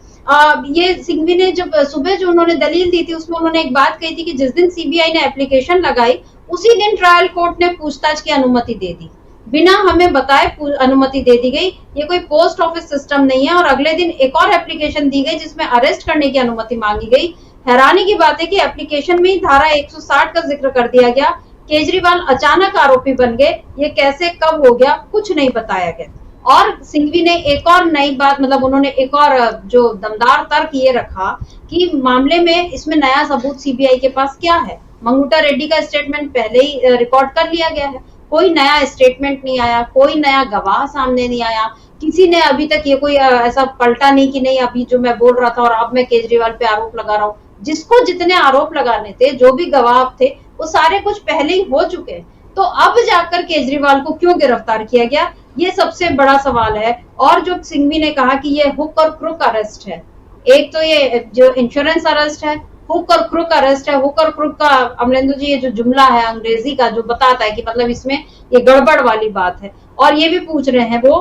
A: ये सिंघवी ने जब सुबह जो उन्होंने दलील दी थी उसमें उन्होंने एक बात कही थी कि जिस दिन सीबीआई ने एप्लीकेशन लगाई उसी दिन ट्रायल कोर्ट ने पूछताछ की अनुमति दे दी, बिना हमें बताए अनुमति दे दी गई। ये कोई पोस्ट ऑफिस सिस्टम नहीं है। और अगले दिन एक और एप्लीकेशन दी गई जिसमें अरेस्ट करने की अनुमति मांगी गई। हैरानी की बात है कि एप्लीकेशन में ही धारा 160 का जिक्र कर दिया गया। केजरीवाल अचानक आरोपी बन गए, ये कैसे कब हो गया कुछ नहीं बताया गया। और सिंघवी ने एक और नई बात, मतलब उन्होंने एक और जो दमदार तर्क ये रखा कि मामले में इसमें नया सबूत सीबीआई के पास क्या है। मंगूटा रेड्डी का स्टेटमेंट पहले ही रिकॉर्ड कर लिया गया है, कोई नया स्टेटमेंट नहीं आया, कोई नया गवाह सामने नहीं आया, किसी ने अभी तक ये कोई ऐसा पलटा नहीं कि नहीं अभी जो मैं बोल रहा था और अब मैं केजरीवाल पे आरोप लगा रहा हूँ। जिसको जितने आरोप लगाने थे, जो भी गवाह थे, वो सारे कुछ पहले ही हो चुके हैं। तो अब जाकर केजरीवाल को क्यों गिरफ्तार किया गया, ये सबसे बड़ा सवाल है। और जो सिंघवी ने कहा कि ये हुक और क्रुक अरेस्ट है, एक तो ये जो इंश्योरेंस अरेस्ट है, हुक और क्रुक अरेस्ट है। हुक और क्रुक का अमलेंदु जी ये जो जुमला है अंग्रेजी का जो बताता है कि मतलब इसमें ये गड़बड़ वाली बात है। और ये भी पूछ रहे हैं वो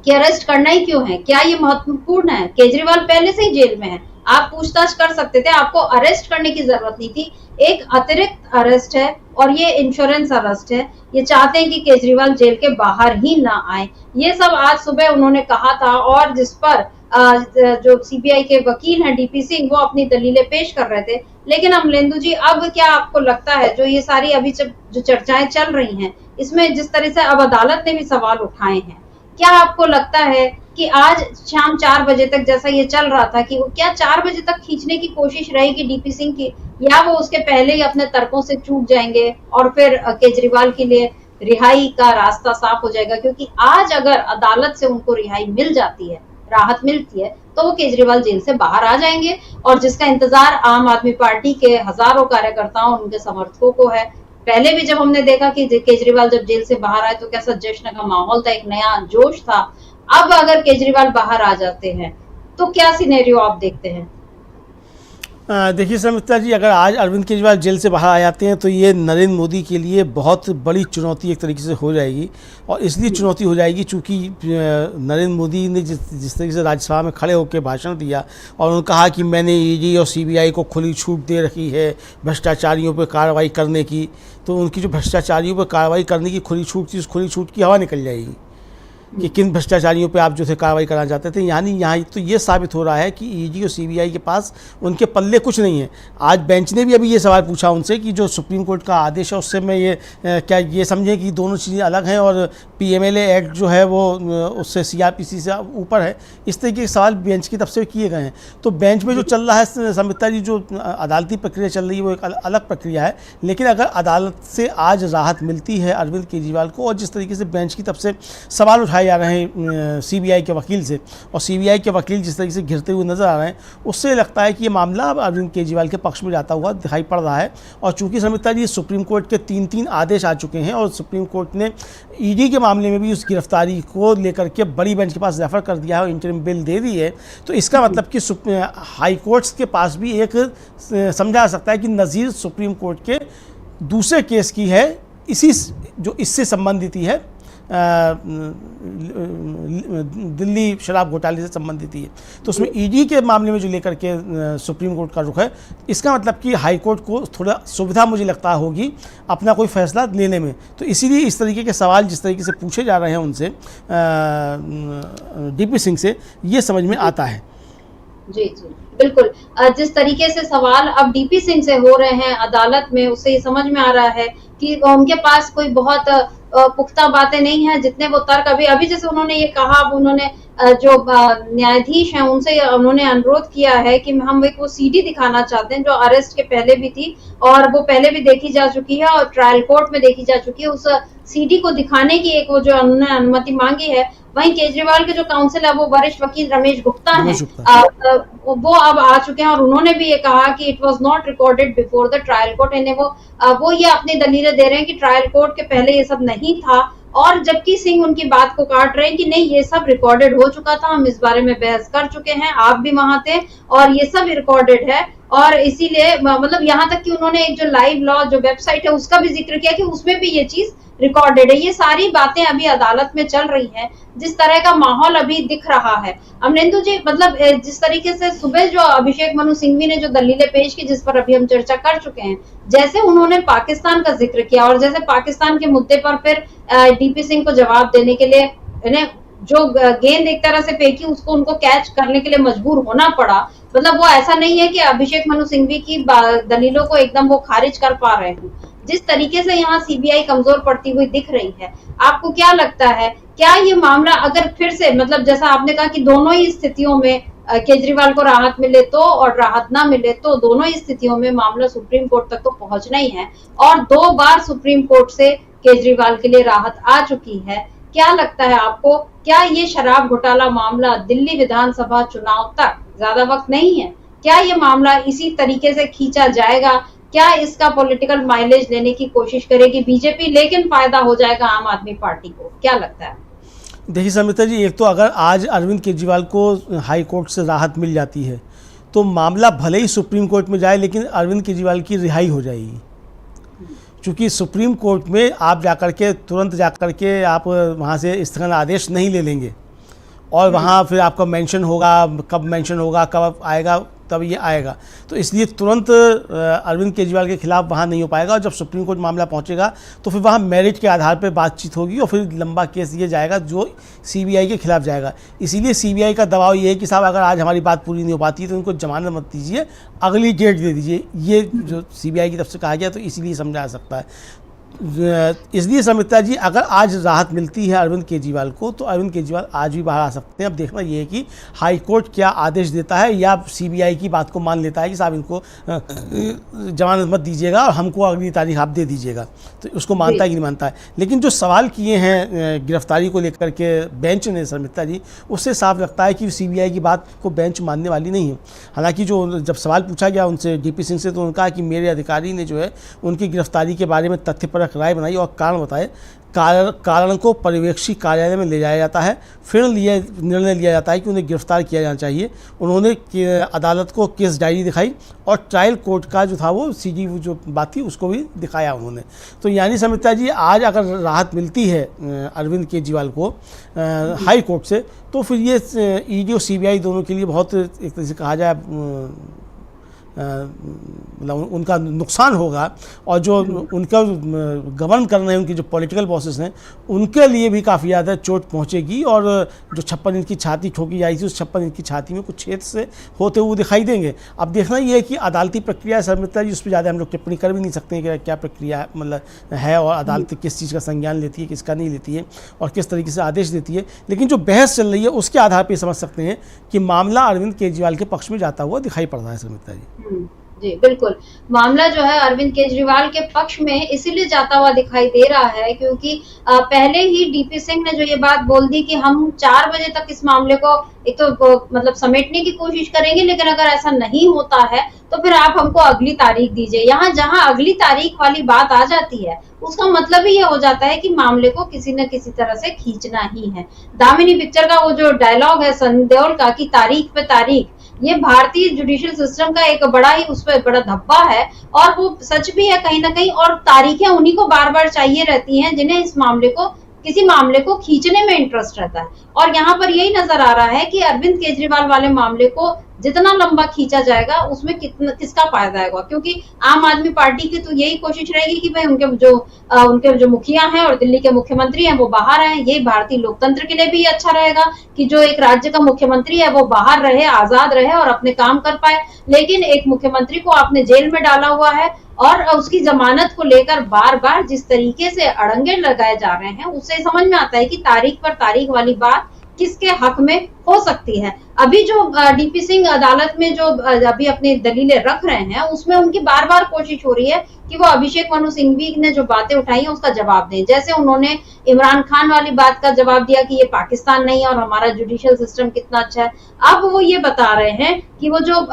A: कि अरेस्ट करना ही क्यों है, क्या ये महत्वपूर्ण है। केजरीवाल पहले से ही जेल में है, आप पूछताछ कर सकते थे, आपको अरेस्ट करने की जरूरत नहीं थी। एक अतिरिक्त अरेस्ट है और ये इंश्योरेंस अरेस्ट है। ये चाहते हैं कि केजरीवाल जेल के बाहर ही ना आए। ये सब आज सुबह उन्होंने कहा था और जिस पर जो सीबीआई के वकील हैं डीपी सिंह वो अपनी दलीलें पेश कर रहे थे। लेकिन अमलेंदु जी, अब क्या आपको लगता है जो ये सारी अभी जो चर्चाएं चल रही हैं इसमें जिस तरह से अब अदालत ने भी सवाल उठाए हैं, क्या आपको लगता है कि आज शाम 4 बजे तक जैसा ये चल रहा था कि क्या 4 बजे तक खींचने की कोशिश रहेगी डीपी सिंह की, या वो उसके पहले ही अपने तर्कों से चूक जाएंगे और फिर केजरीवाल के लिए रिहाई का रास्ता साफ हो जाएगा? क्योंकि आज अगर अदालत से उनको रिहाई मिल जाती है, राहत मिलती है, तो वो केजरीवाल जेल से बाहर आ जाएंगे, और जिसका इंतजार आम आदमी पार्टी के हजारों कार्यकर्ताओं और उनके समर्थकों को है। पहले भी जब हमने देखा कि केजरीवाल जब जेल से बाहर आए तो कैसा जश्न का माहौल था, एक नया जोश था। अब अगर केजरीवाल बाहर आ जाते हैं तो क्या सिनेरियो आप देखते हैं?
C: देखिए समिता जी, अगर आज अरविंद केजरीवाल जेल से बाहर आ जाते हैं तो ये नरेंद्र मोदी के लिए बहुत बड़ी चुनौती एक तरीके से हो जाएगी। और इसलिए चुनौती हो जाएगी चूँकि नरेंद्र मोदी ने जिस तरीके से राज्यसभा में खड़े होकर भाषण दिया और उन्होंने कहा कि मैंने ईडी और सीबीआई को खुली छूट दे रखी है भ्रष्टाचारियों पर कार्रवाई करने की, तो उनकी जो भ्रष्टाचारियों पर कार्रवाई करने की खुली छूट थी, उस खुली छूट की हवा निकल जाएगी। कि किन भ्रष्टाचारियों पे आप जो थे कार्रवाई कराना चाहते थे। यानी यहाँ तो ये साबित हो रहा है कि ईडी और सीबीआई के पास उनके पल्ले कुछ नहीं है। आज बेंच ने भी अभी ये सवाल पूछा उनसे कि जो सुप्रीम कोर्ट का आदेश है उससे मैं ये क्या ये समझें कि दोनों चीज़ें अलग हैं और पीएमएलए एक्ट जो है वो उससे सीआरपीसी से ऊपर है। इस तरीके के सवाल बेंच की तरफ से किए गए हैं। तो बेंच में जो चल रहा है संबिता जी, जो अदालती प्रक्रिया चल रही है वो एक अलग प्रक्रिया है। लेकिन अगर अदालत से आज राहत मिलती है अरविंद केजरीवाल को, और जिस तरीके से बेंच की तरफ से सवाल उठाए जा रहे हैं सीबीआई के वकील से, और सीबीआई के वकील जिस तरीके से घिरते हुए नजर आ रहे हैं, उससे लगता है कि ये मामला अब अरविंद केजरीवाल के पक्ष में जाता हुआ दिखाई पड़ रहा है। और चूंकि संबिता जी सुप्रीम कोर्ट के 3 आदेश आ चुके हैं और सुप्रीम कोर्ट ने ईडी के मामले में भी उस गिरफ्तारी को लेकर के बड़ी बेंच के पास रेफर कर दिया है और इंटरिम बिल दे दी है, तो इसका मतलब कि हाई कोर्ट्स के पास भी एक समझा जा सकता है कि नज़ीर सुप्रीम कोर्ट के दूसरे केस की है, इसी जो इससे संबंधित ही है, दिल्ली शराब घोटाले से संबंधित ही है। तो उसमें ईडी के मामले में जो लेकर के सुप्रीम कोर्ट का रुख है, इसका मतलब कि हाई कोर्ट को थोड़ा सुविधा मुझे लगता होगी अपना कोई फैसला लेने में। तो इसीलिए इस तरीके के सवाल जिस तरीके से पूछे जा रहे हैं उनसे डीपी सिंह से, ये समझ में आता है।
A: जी जी बिल्कुल। जिस तरीके से सवाल अब डीपी सिंह से हो रहे हैं अदालत में, उससे ये समझ में आ रहा है कि उनके पास कोई बहुत पुख्ता बातें नहीं है, जितने वो तर्क अभी जैसे उन्होंने ये कहा, अब उन्होंने जो न्यायाधीश हैं उनसे उन्होंने अनुरोध किया है कि हम एक वो सीडी दिखाना चाहते हैं जो अरेस्ट के पहले भी थी और वो पहले भी देखी जा चुकी है और ट्रायल कोर्ट में देखी जा चुकी है। उस सीडी को दिखाने की एक वो जो उन्होंने अनुमति मांगी है। वहीं केजरीवाल के जो काउंसिल है वो वरिष्ठ वकील रमेश गुप्ता हैं, वो अब आ चुके हैं और उन्होंने भी ये कहा कि it was not recorded before the trial court. यानी वो ये अपनी दलीलें दे रहे हैं कि ट्रायल कोर्ट के पहले ये सब नहीं था, और जबकि सिंह उनकी बात को काट रहे हैं कि नहीं, ये सब रिकॉर्डेड हो चुका था, हम इस बारे में बहस कर चुके हैं, आप भी वहां थे और ये सब रिकॉर्डेड है। और इसीलिए मतलब यहाँ तक कि उन्होंने एक जो लाइव लॉ जो वेबसाइट है उसका भी जिक्र किया कि उसमें भी ये चीज रिकॉर्डेड है। ये सारी बातें अभी अदालत में चल रही हैं, जिस तरह का माहौल अभी दिख रहा है। अमरेंदु जी, मतलब जिस तरीके से सुबह जो अभिषेक मनु सिंघवी ने जो दलीलें पेश की, जिस पर अभी हम चर्चा कर चुके हैं, जैसे उन्होंने पाकिस्तान का जिक्र किया और जैसे पाकिस्तान के मुद्दे पर फिर डीपी सिंह को जवाब देने के लिए जो गेंद एक तरह से फेंकी उसको उनको कैच करने के लिए मजबूर होना पड़ा। मतलब वो ऐसा नहीं है कि अभिषेक मनु सिंघवी की दलीलों को एकदम वो खारिज कर पा रहे हैं। जिस तरीके से यहाँ सीबीआई कमजोर पड़ती हुई दिख रही है, आपको क्या लगता है, क्या ये मामला अगर फिर से, मतलब जैसा आपने कहा कि दोनों ही स्थितियों में केजरीवाल को राहत मिले तो और राहत ना मिले तो, दोनों ही स्थितियों में मामला सुप्रीम कोर्ट तक तो पहुंचना ही है और 2 बार सुप्रीम कोर्ट से केजरीवाल के लिए राहत आ चुकी है। क्या लगता है आपको, क्या ये शराब घोटाला मामला दिल्ली विधानसभा चुनाव तक, ज्यादा वक्त नहीं है, क्या ये मामला इसी तरीके से खींचा जाएगा? क्या इसका पॉलिटिकल माइलेज लेने की कोशिश करेगी बीजेपी, लेकिन फायदा हो जाएगा आम आदमी पार्टी को? क्या लगता है?
C: देखिए समिता जी, एक तो अगर आज अरविंद केजरीवाल को हाई कोर्ट से राहत मिल जाती है तो मामला भले ही सुप्रीम कोर्ट में जाए, लेकिन अरविंद केजरीवाल की रिहाई हो जाएगी। चूँकि सुप्रीम कोर्ट में आप जाकर के तुरंत जाकर के आप वहाँ से स्थगन आदेश नहीं ले लेंगे और वहाँ फिर आपका मेंशन होगा, कब मेंशन होगा, कब आएगा, तब ये आएगा। तो इसलिए तुरंत अरविंद केजरीवाल के खिलाफ वहाँ नहीं हो पाएगा और जब सुप्रीम कोर्ट मामला पहुँचेगा तो फिर वहाँ मेरिट के आधार पर बातचीत होगी और फिर लंबा केस ये जाएगा जो सीबीआई के खिलाफ जाएगा। इसीलिए सीबीआई का दबाव ये है कि साहब अगर आज हमारी बात पूरी नहीं हो पाती तो उनको जमानत मत दीजिए, अगली डेट दे दीजिए। ये जो सीबीआई की तरफ से कहा गया तो इसीलिए समझा जा सकता है। इसलिए समिता जी, अगर आज राहत मिलती है अरविंद केजरीवाल को तो अरविंद केजरीवाल आज भी बाहर आ सकते हैं। अब देखना ये है कि हाई कोर्ट क्या आदेश देता है या सीबीआई की बात को मान लेता है कि साहब इनको जमानत मत दीजिएगा और हमको अगली तारीख आप दे दीजिएगा, तो उसको मानता है कि नहीं मानता है। लेकिन जो सवाल किए हैं गिरफ्तारी को लेकर के बेंच ने समिता जी, उससे साफ लगता है कि सीबीआई की बात को बेंच मानने वाली नहीं है। हालांकि जो जब सवाल पूछा गया उनसे डीपी सिंह से तो उन्होंने कहा कि मेरे अधिकारी ने जो है उनकी गिरफ्तारी के बारे में तथ्यपरक राय बनाई और कारण बताए। कारण को पर्यवेक्षी कार्यालय में ले जाया जाता है, फिर निर्णय लिया जाता है कि उन्हें गिरफ्तार किया जाना चाहिए। उन्होंने अदालत को केस डायरी दिखाई और ट्रायल कोर्ट का जो था वो सीडी जो बात थी उसको भी दिखाया उन्होंने। तो यानी समिता जी, आज अगर राहत मिलती है अरविंद केजरीवाल को हाई कोर्ट से तो फिर ये ईडी और सीबीआई दोनों के लिए बहुत एक तरह से कहा जाए मतलब उनका नुकसान होगा, और जो उनका गवर्न करना है, उनकी जो पॉलिटिकल बॉसेस हैं उनके लिए भी काफ़ी ज़्यादा चोट पहुंचेगी, और जो 56 इंच की छाती ठोकी जाई थी उस 56 इंच की छाती में कुछ छेद से होते हुए दिखाई देंगे। अब देखना ये है कि अदालती प्रक्रिया शर्मिष्ठा जी, उस पर ज़्यादा हम लोग टिप्पणी कर भी नहीं सकते हैं कि क्या प्रक्रिया मतलब है, और अदालत किस चीज़ का संज्ञान लेती है, किसका नहीं लेती है, और किस तरीके से आदेश देती है। लेकिन जो बहस चल रही है उसके आधार पर समझ सकते हैं कि मामला अरविंद केजरीवाल के पक्ष में जाता हुआ दिखाई पड़ रहा है शर्मिष्ठा जी।
A: जी बिल्कुल, मामला जो है अरविंद केजरीवाल के पक्ष में इसीलिए जाता हुआ दिखाई दे रहा है क्योंकि पहले ही डीपी सिंह ने जो ये बात बोल दी कि हम 4 बजे तक इस मामले को एक तो मतलब समेटने की कोशिश करेंगे, लेकिन अगर ऐसा नहीं होता है तो फिर आप हमको अगली तारीख दीजिए। यहाँ जहाँ अगली तारीख वाली बात आ जाती है उसका मतलब ही ये हो जाता है कि मामले को किसी न किसी तरह से खींचना ही है। दामिनी पिक्चर का वो जो डायलॉग है सनी देओल का कि तारीख पे तारीख, ये भारतीय जुडिशियल सिस्टम का एक बड़ा ही उस पर बड़ा धब्बा है, और वो सच भी है कहीं ना कहीं, और तारीखें उन्हीं को बार बार चाहिए रहती हैं जिन्हें इस मामले को, किसी मामले को खींचने में इंटरेस्ट रहता है। और यहाँ पर यही नजर आ रहा है कि अरविंद केजरीवाल वाले मामले को जितना लंबा खींचा जाएगा उसमें किसका फायदा होगा, क्योंकि आम आदमी पार्टी की तो यही कोशिश रहेगी कि भाई उनके जो मुखिया हैं और दिल्ली के मुख्यमंत्री हैं वो बाहर आए। ये भारतीय लोकतंत्र के लिए भी अच्छा रहेगा कि जो एक राज्य का मुख्यमंत्री है वो बाहर रहे, आजाद रहे और अपने काम कर पाए। लेकिन एक मुख्यमंत्री को आपने जेल में डाला हुआ है, और उसकी जमानत को लेकर बार बार जिस तरीके से अड़ंगे लगाए जा रहे हैं उससे समझ में आता है कि तारीख पर तारीख वाली बात किसके हक में हो सकती है। अभी जो डीपी सिंह अदालत में जो अभी अपनी दलीलें रख रहे हैं उसमें उनकी बार बार कोशिश हो रही है कि वो अभिषेक मनु सिंघवी ने जो बातें उठाई हैं उसका जवाब दें। जैसे उन्होंने इमरान खान वाली बात का जवाब दिया कि ये पाकिस्तान नहीं है और हमारा जुडिशियल सिस्टम कितना अच्छा है। अब वो ये बता रहे हैं कि वो जो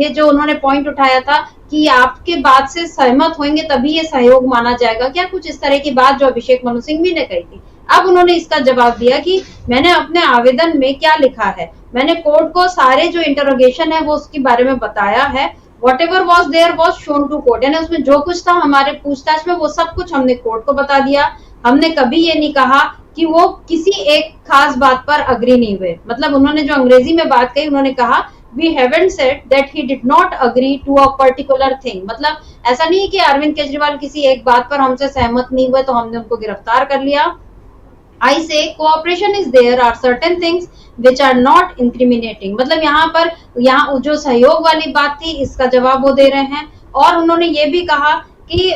A: ये जो उन्होंने पॉइंट उठाया था कि आपके बात से सहमत होंगे तभी ये सहयोग माना जाएगा क्या, कुछ इस तरह की बात जो अभिषेक मनु सिंघवी ने कही थी। अब उन्होंने इसका जवाब दिया कि मैंने अपने आवेदन में क्या लिखा है, मैंने कोर्ट को सारे जो इंटरोगेशन है वो उसके बारे में बताया है। whatever was there was shown to court, यानी उसमें जो कुछ था हमारे पूछताछ में वो सब कुछ हमने कोर्ट को बता दिया। हमने कभी ये नहीं कहा कि वो किसी एक खास बात पर अग्री नहीं हुए। मतलब उन्होंने जो अंग्रेजी में बात कही, उन्होंने कहा we haven't said that he did not agree to a particular thing। मतलब ऐसा नहीं है कि अरविंद केजरीवाल किसी एक बात पर हमसे सहमत नहीं हुए तो हमने उनको गिरफ्तार कर लिया। I say cooperation is there are certain things which are not incriminating। मतलब यहाँ जो सहयोग वाली बात थी इसका जवाब वो दे रहे हैं। और उन्होंने ये भी कहा कि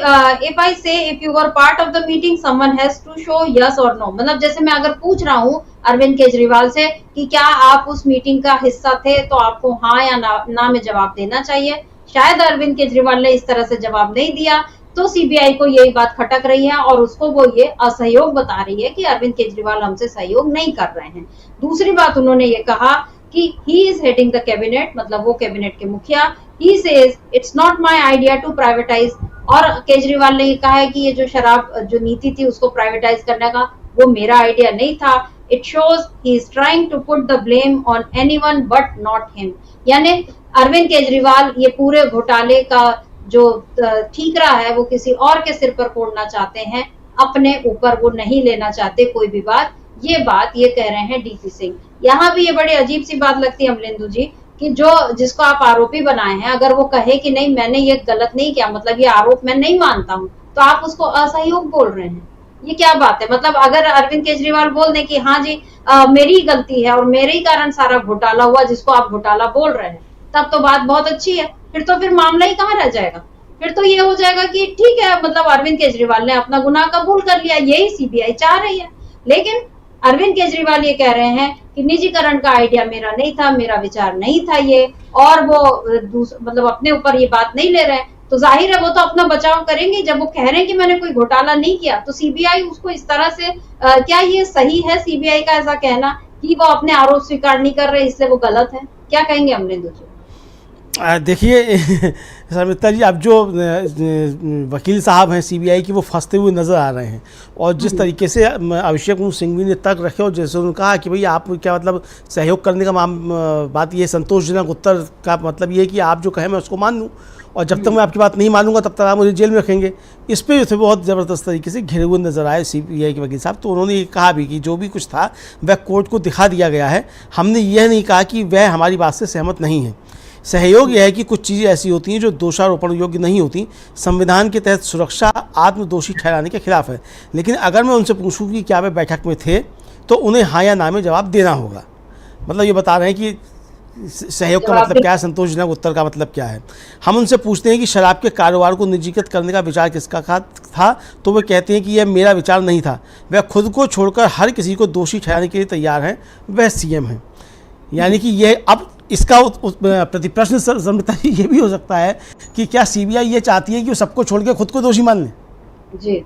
A: if I say if you were part of the meeting someone has to show yes or no। मतलब जैसे मैं अगर पूछ रहा हूँ अरविंद केजरीवाल से कि क्या आप उस मीटिंग का हिस्सा थे, तो आपको हाँ या ना में जवाब देना चाहिए। शायद अरविंद केजरीवाल ने इस तरह से जवाब नहीं दिया तो सीबीआई को यही बात खटक रही है और उसको वो ये असहयोग बता रही है कि अरविंद केजरीवाल हमसे सहयोग नहीं कर रहे हैं। दूसरी बात उन्होंने ये कहा कि he is heading the cabinet, मतलब वो कैबिनेट के मुखिया। He says it's not my idea to privatise. और केजरीवाल ने ये कहा है कि ये जो शराब जो नीति थी उसको प्राइवेटाइज करने का वो मेरा आइडिया नहीं था। It shows he is trying to put the blame on anyone but not him. यानी अरविंद केजरीवाल ये पूरे घोटाले का जो ठीकरा है वो किसी और के सिर पर फोड़ना चाहते हैं, अपने ऊपर वो नहीं लेना चाहते कोई भी बात। ये बात ये कह रहे हैं डीपी सिंह। यहाँ भी ये बड़ी अजीब सी बात लगती है अमलेंदु जी कि जिसको आप आरोपी बनाए हैं अगर वो कहे कि नहीं मैंने ये गलत नहीं किया, मतलब ये आरोप मैं नहीं मानता हूँ, तो आप उसको असहयोग बोल रहे हैं। ये क्या बात है? मतलब अगर अरविंद केजरीवाल बोल दें कि हाँ जी मेरी गलती है और मेरे ही कारण सारा घोटाला हुआ जिसको आप घोटाला बोल रहे हैं, तब तो बात बहुत अच्छी है। फिर मामला ही कहाँ रह जाएगा? फिर तो ये हो जाएगा कि ठीक है, मतलब अरविंद केजरीवाल ने अपना गुनाह कबूल कर लिया, यही सीबीआई चाह रही है। लेकिन अरविंद केजरीवाल ये कह रहे हैं कि निजीकरण का आइडिया मेरा नहीं था, मेरा विचार नहीं था ये, और वो मतलब अपने ऊपर ये बात नहीं ले रहे हैं। तो जाहिर है वो तो अपना बचाव करेंगे। जब वो कह रहे हैं कि मैंने कोई घोटाला नहीं किया तो सीबीआई उसको इस तरह से क्या ये सही है सीबीआई का ऐसा कहना कि वो अपने आरोप स्वीकार नहीं कर रहे इसलिए वो गलत है? क्या कहेंगे अमरेंद्र जी?
C: देखिए शर्मिष्ठा जी, अब जो वकील साहब हैं सीबीआई की वो फंसते हुए नज़र आ रहे हैं। और जिस तरीके से अभिषेक मनु सिंघवी ने तर्क रखे और जैसे उन्होंने कहा कि भाई आप क्या मतलब सहयोग करने का बात ये संतोषजनक उत्तर का मतलब ये है कि आप जो कहें मैं उसको मान लूँ और जब तक मैं आपकी बात नहीं मानूंगा तब तक आप मुझे जेल में रखेंगे। इस पर जो थे बहुत ज़बरदस्त तरीके से घिरे हुए नज़र आए सीबीआई के वकील साहब। तो उन्होंने ये कहा भी कि जो भी कुछ था वह कोर्ट को दिखा दिया गया है, हमने यह नहीं कहा कि वह हमारी बात से सहमत नहीं है। सहयोग यह है कि कुछ चीज़ें ऐसी होती हैं जो दोषारोपण योग्य नहीं होती, संविधान के तहत सुरक्षा आत्मदोषी ठहराने के खिलाफ है। लेकिन अगर मैं उनसे पूछूं कि क्या वे बैठक में थे, तो उन्हें हाँ या ना में जवाब देना होगा। मतलब ये बता रहे हैं कि सहयोग का मतलब क्या है, संतोषजनक उत्तर का मतलब क्या है। हम उनसे पूछते हैं कि शराब के कारोबार को निजीकृत करने का विचार किसका था, तो वे कहते हैं कि यह मेरा विचार नहीं था। वह खुद को छोड़कर हर किसी को दोषी ठहराने के लिए तैयार हैं, वह सीएम हैं। यानी कि यह अब इसका प्रति प्रश्न संहिता ये भी हो सकता है कि क्या सीबीआई ये चाहती है कि वो सबको छोड़ के खुद को दोषी मान ले
A: जी।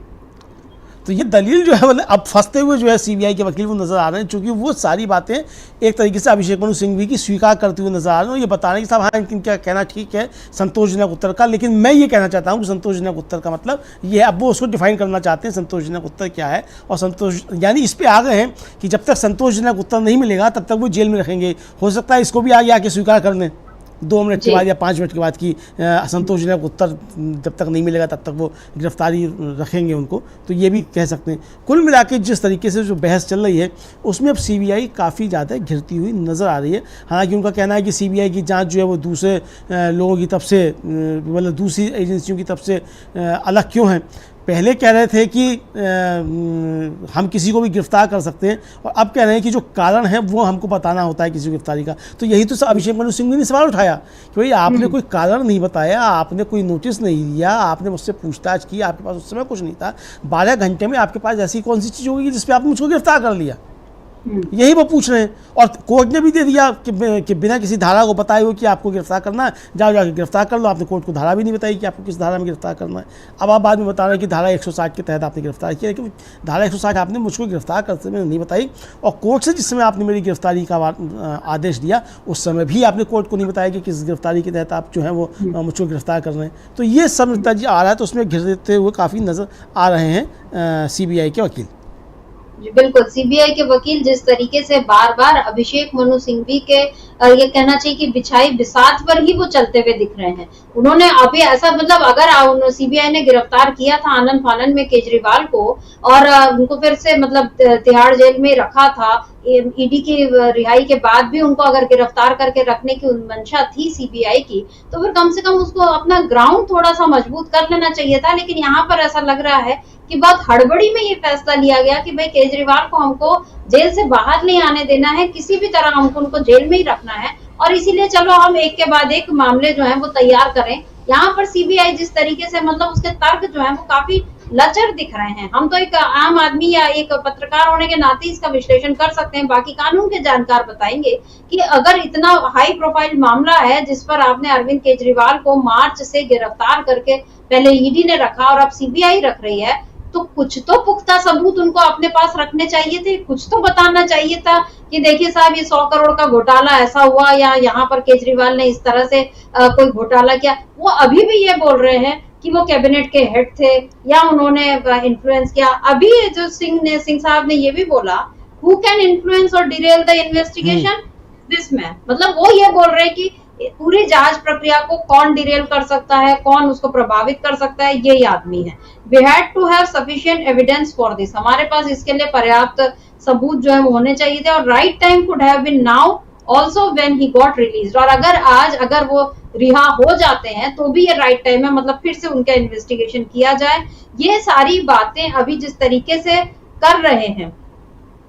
C: तो ये दलील जो है मतलब अब फंसते हुए जो है सीबीआई के वकील वो नज़र आ रहे हैं, क्योंकि वो सारी बातें एक तरीके से अभिषेक मनु सिंघवी की स्वीकार करते हुए नजर आ रहे हैं और ये बता रहे हैं कि साहब हाँ इनका कहना ठीक है संतोषजनक उत्तर का। लेकिन मैं ये कहना चाहता हूँ कि संतोषजनक उत्तर का मतलब ये अब वो उसको डिफाइन करना चाहते हैं संतोषजनक उत्तर क्या है। और संतोष यानी इस पर आ गए हैं कि जब तक संतोषजनक उत्तर नहीं मिलेगा तब तक वो जेल में रखेंगे। हो सकता है इसको भी आगे आके स्वीकार कर लें 2 मिनट के बाद या 5 मिनट के बाद की संतोषजनक उत्तर जब तक नहीं मिलेगा तब तक वो गिरफ्तारी रखेंगे उनको, तो ये भी कह सकते हैं। कुल मिला के जिस तरीके से जो बहस चल रही है उसमें अब सीबीआई काफ़ी ज़्यादा घिरती हुई नज़र आ रही है। हालांकि उनका कहना है कि सीबीआई की जांच जो है वो दूसरे लोगों की तरफ से मतलब दूसरी एजेंसियों की तरफ से अलग क्यों है। पहले कह रहे थे कि हम किसी को भी गिरफ्तार कर सकते हैं और अब कह रहे हैं कि जो कारण है वो हमको बताना होता है किसी गिरफ्तारी का। तो यही तो अभिषेक मनु सिंघवी ने सवाल उठाया कि भाई आपने कोई कारण नहीं बताया, आपने कोई नोटिस नहीं दिया, आपने मुझसे पूछताछ की, आपके पास उस समय कुछ नहीं था, 12 घंटे में आपके पास ऐसी कौन सी चीज़ होगी जिस पर आपने मुझको गिरफ्तार कर लिया। यही वो पूछ रहे हैं और कोर्ट ने भी दे दिया कि बिना किसी धारा को बताए हुए कि आपको गिरफ्तार करना है, जाओ जाके गिरफ्तार कर लो। आपने कोर्ट को धारा भी नहीं बताई कि आपको किस धारा में गिरफ्तार करना है। अब आप बाद में बता रहे हैं कि धारा 160 के तहत आपने गिरफ्तार किया, लेकिन धारा 160 आपने मुझको गिरफ्तार करते समय नहीं बताई और कोर्ट से जिस समय आपने मेरी गिरफ्तारी का आदेश दिया उस समय भी आपने कोर्ट को नहीं बताया कि किस गिरफ्तारी के तहत आप जो है वो मुझको गिरफ्तार कर रहे हैं। तो ये सब जी आ रहा है, तो उसमें घिरते हुए काफ़ी नज़र आ रहे हैं सीबीआई के वकील।
A: बिल्कुल, सीबीआई के वकील जिस तरीके से बार बार अभिषेक मनु सिंघवी के ये कहना चाहिए कि बिछाई बिसात पर ही वो चलते हुए दिख रहे हैं। उन्होंने अभी ऐसा मतलब अगर सीबीआई ने गिरफ्तार किया था आनन फानन में केजरीवाल को और उनको फिर से मतलब तिहाड़ जेल में रखा था, ईडी की रिहाई के बाद भी उनको अगर गिरफ्तार करके रखने की मंशा थी सीबीआई की, तो फिर कम से कम उसको अपना ग्राउंड थोड़ा सा मजबूत कर लेना चाहिए था। लेकिन यहाँ पर ऐसा लग रहा है कि बहुत हड़बड़ी में ये फैसला लिया गया कि भाई केजरीवाल को हमको जेल से बाहर नहीं आने देना है, किसी भी तरह हमको उनको जेल में ही रखना है और इसीलिए चलो हम एक के बाद एक मामले जो है वो तैयार करें। यहाँ पर सीबीआई जिस तरीके से मतलब उसके तर्क जो है वो काफी लचर दिख रहे हैं। हम तो एक आम आदमी या एक पत्रकार होने के नाते इसका विश्लेषण कर सकते हैं, बाकी कानून के जानकार बताएंगे कि अगर इतना हाई प्रोफाइल मामला है जिस पर आपने अरविंद केजरीवाल को मार्च से गिरफ्तार करके पहले ईडी ने रखा और अब सीबीआई रख रही है, तो कुछ तो पुख्ता सबूत उनको अपने पास रखने चाहिए थे, कुछ तो बताना चाहिए था कि देखिए साहब ये 100 करोड़ का घोटाला ऐसा हुआ या यहाँ पर केजरीवाल ने इस तरह से कोई घोटाला किया। वो अभी भी ये बोल रहे हैं कि वो कैबिनेट के हेड थे या उन्होंने इन्फ्लुएंस किया। अभी जो सिंह साहब ने ये भी बोला, हु कैन इन्फ्लुएंस और Daryl the investigation, this man. मतलब वो ये बोल रहे हैं कि पूरी जांच प्रक्रिया को कौन डिरेल कर सकता है, कौन उसको प्रभावित कर सकता है, यही आदमी है। We had to have sufficient evidence for this, हमारे पास इसके लिए पर्याप्त सबूत जो है वो होने चाहिए थे और right time could have been now also when he got released. और अगर वो रिहा हो जाते हैं तो भी ये राइट टाइम है, मतलब फिर से उनका इन्वेस्टिगेशन किया जाए। ये सारी बातें अभी जिस तरीके से कर रहे हैं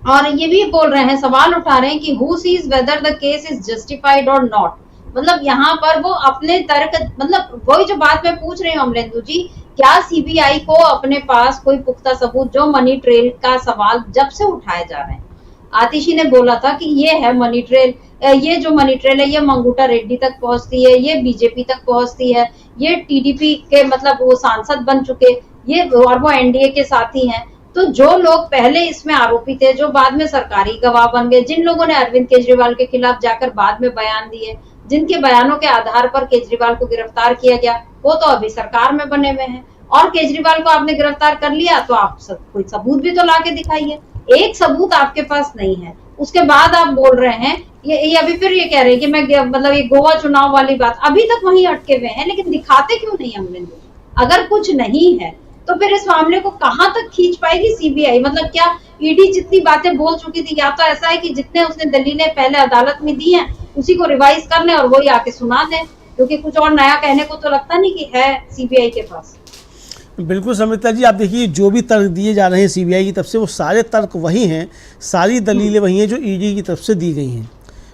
A: और ये भी बोल रहे हैं, सवाल उठा रहे हैं कि who seize whether the case is justified और नॉट। मतलब यहाँ पर वो अपने तर्क, मतलब वही जो बात मैं पूछ रही हूँ अमरेंदु जी, क्या सीबीआई को अपने पास कोई पुख्ता सबूत, जो मनी ट्रेल का सवाल जब से उठाए जा रहे हैं, आतिशी ने बोला था कि ये है मनी ट्रेल, ये जो मनी ट्रेल है ये मंगूटा रेड्डी तक पहुंचती है, ये बीजेपी तक पहुंचती है, ये टीडीपी के मतलब वो सांसद बन चुके, ये और वो एनडीए के साथी हैं। तो जो लोग पहले इसमें आरोपी थे, जो बाद में सरकारी गवाह बन गए, जिन लोगों ने अरविंद केजरीवाल के खिलाफ जाकर बाद में बयान दिए, जिनके बयानों के आधार पर केजरीवाल को गिरफ्तार किया गया, वो तो अभी सरकार में बने हुए हैं। और केजरीवाल को आपने गिरफ्तार कर लिया तो आप कोई सबूत भी तो लाके दिखाइए। एक सबूत आपके पास नहीं है, उसके बाद आप बोल रहे हैं ये अभी फिर ये कह रहे हैं कि मैं मतलब ये गोवा चुनाव वाली बात, अभी तक वहीं अटके हुए हैं। लेकिन दिखाते क्यों नहीं हमने? अगर कुछ नहीं है तो फिर इस मामले को कहां तक खींच पाएगी सीबीआई? मतलब क्या ईडी जितनी बातें बोल चुकी थी, या तो ऐसा है कि जितने उसने दलीलें पहले अदालत में दी हैं उसी को रिवाइज कर लें और वही आके सुना दें, क्योंकि कुछ और नया कहने को तो लगता नहीं कि है सीबीआई के पास।
C: बिल्कुल समृता जी, आप देखिए जो भी तर्क दिए जा रहे हैं सीबीआई की तरफ से, वो सारे तर्क वही हैं, सारी दलीलें वही हैं जो ईडी की तरफ से दी गई हैं,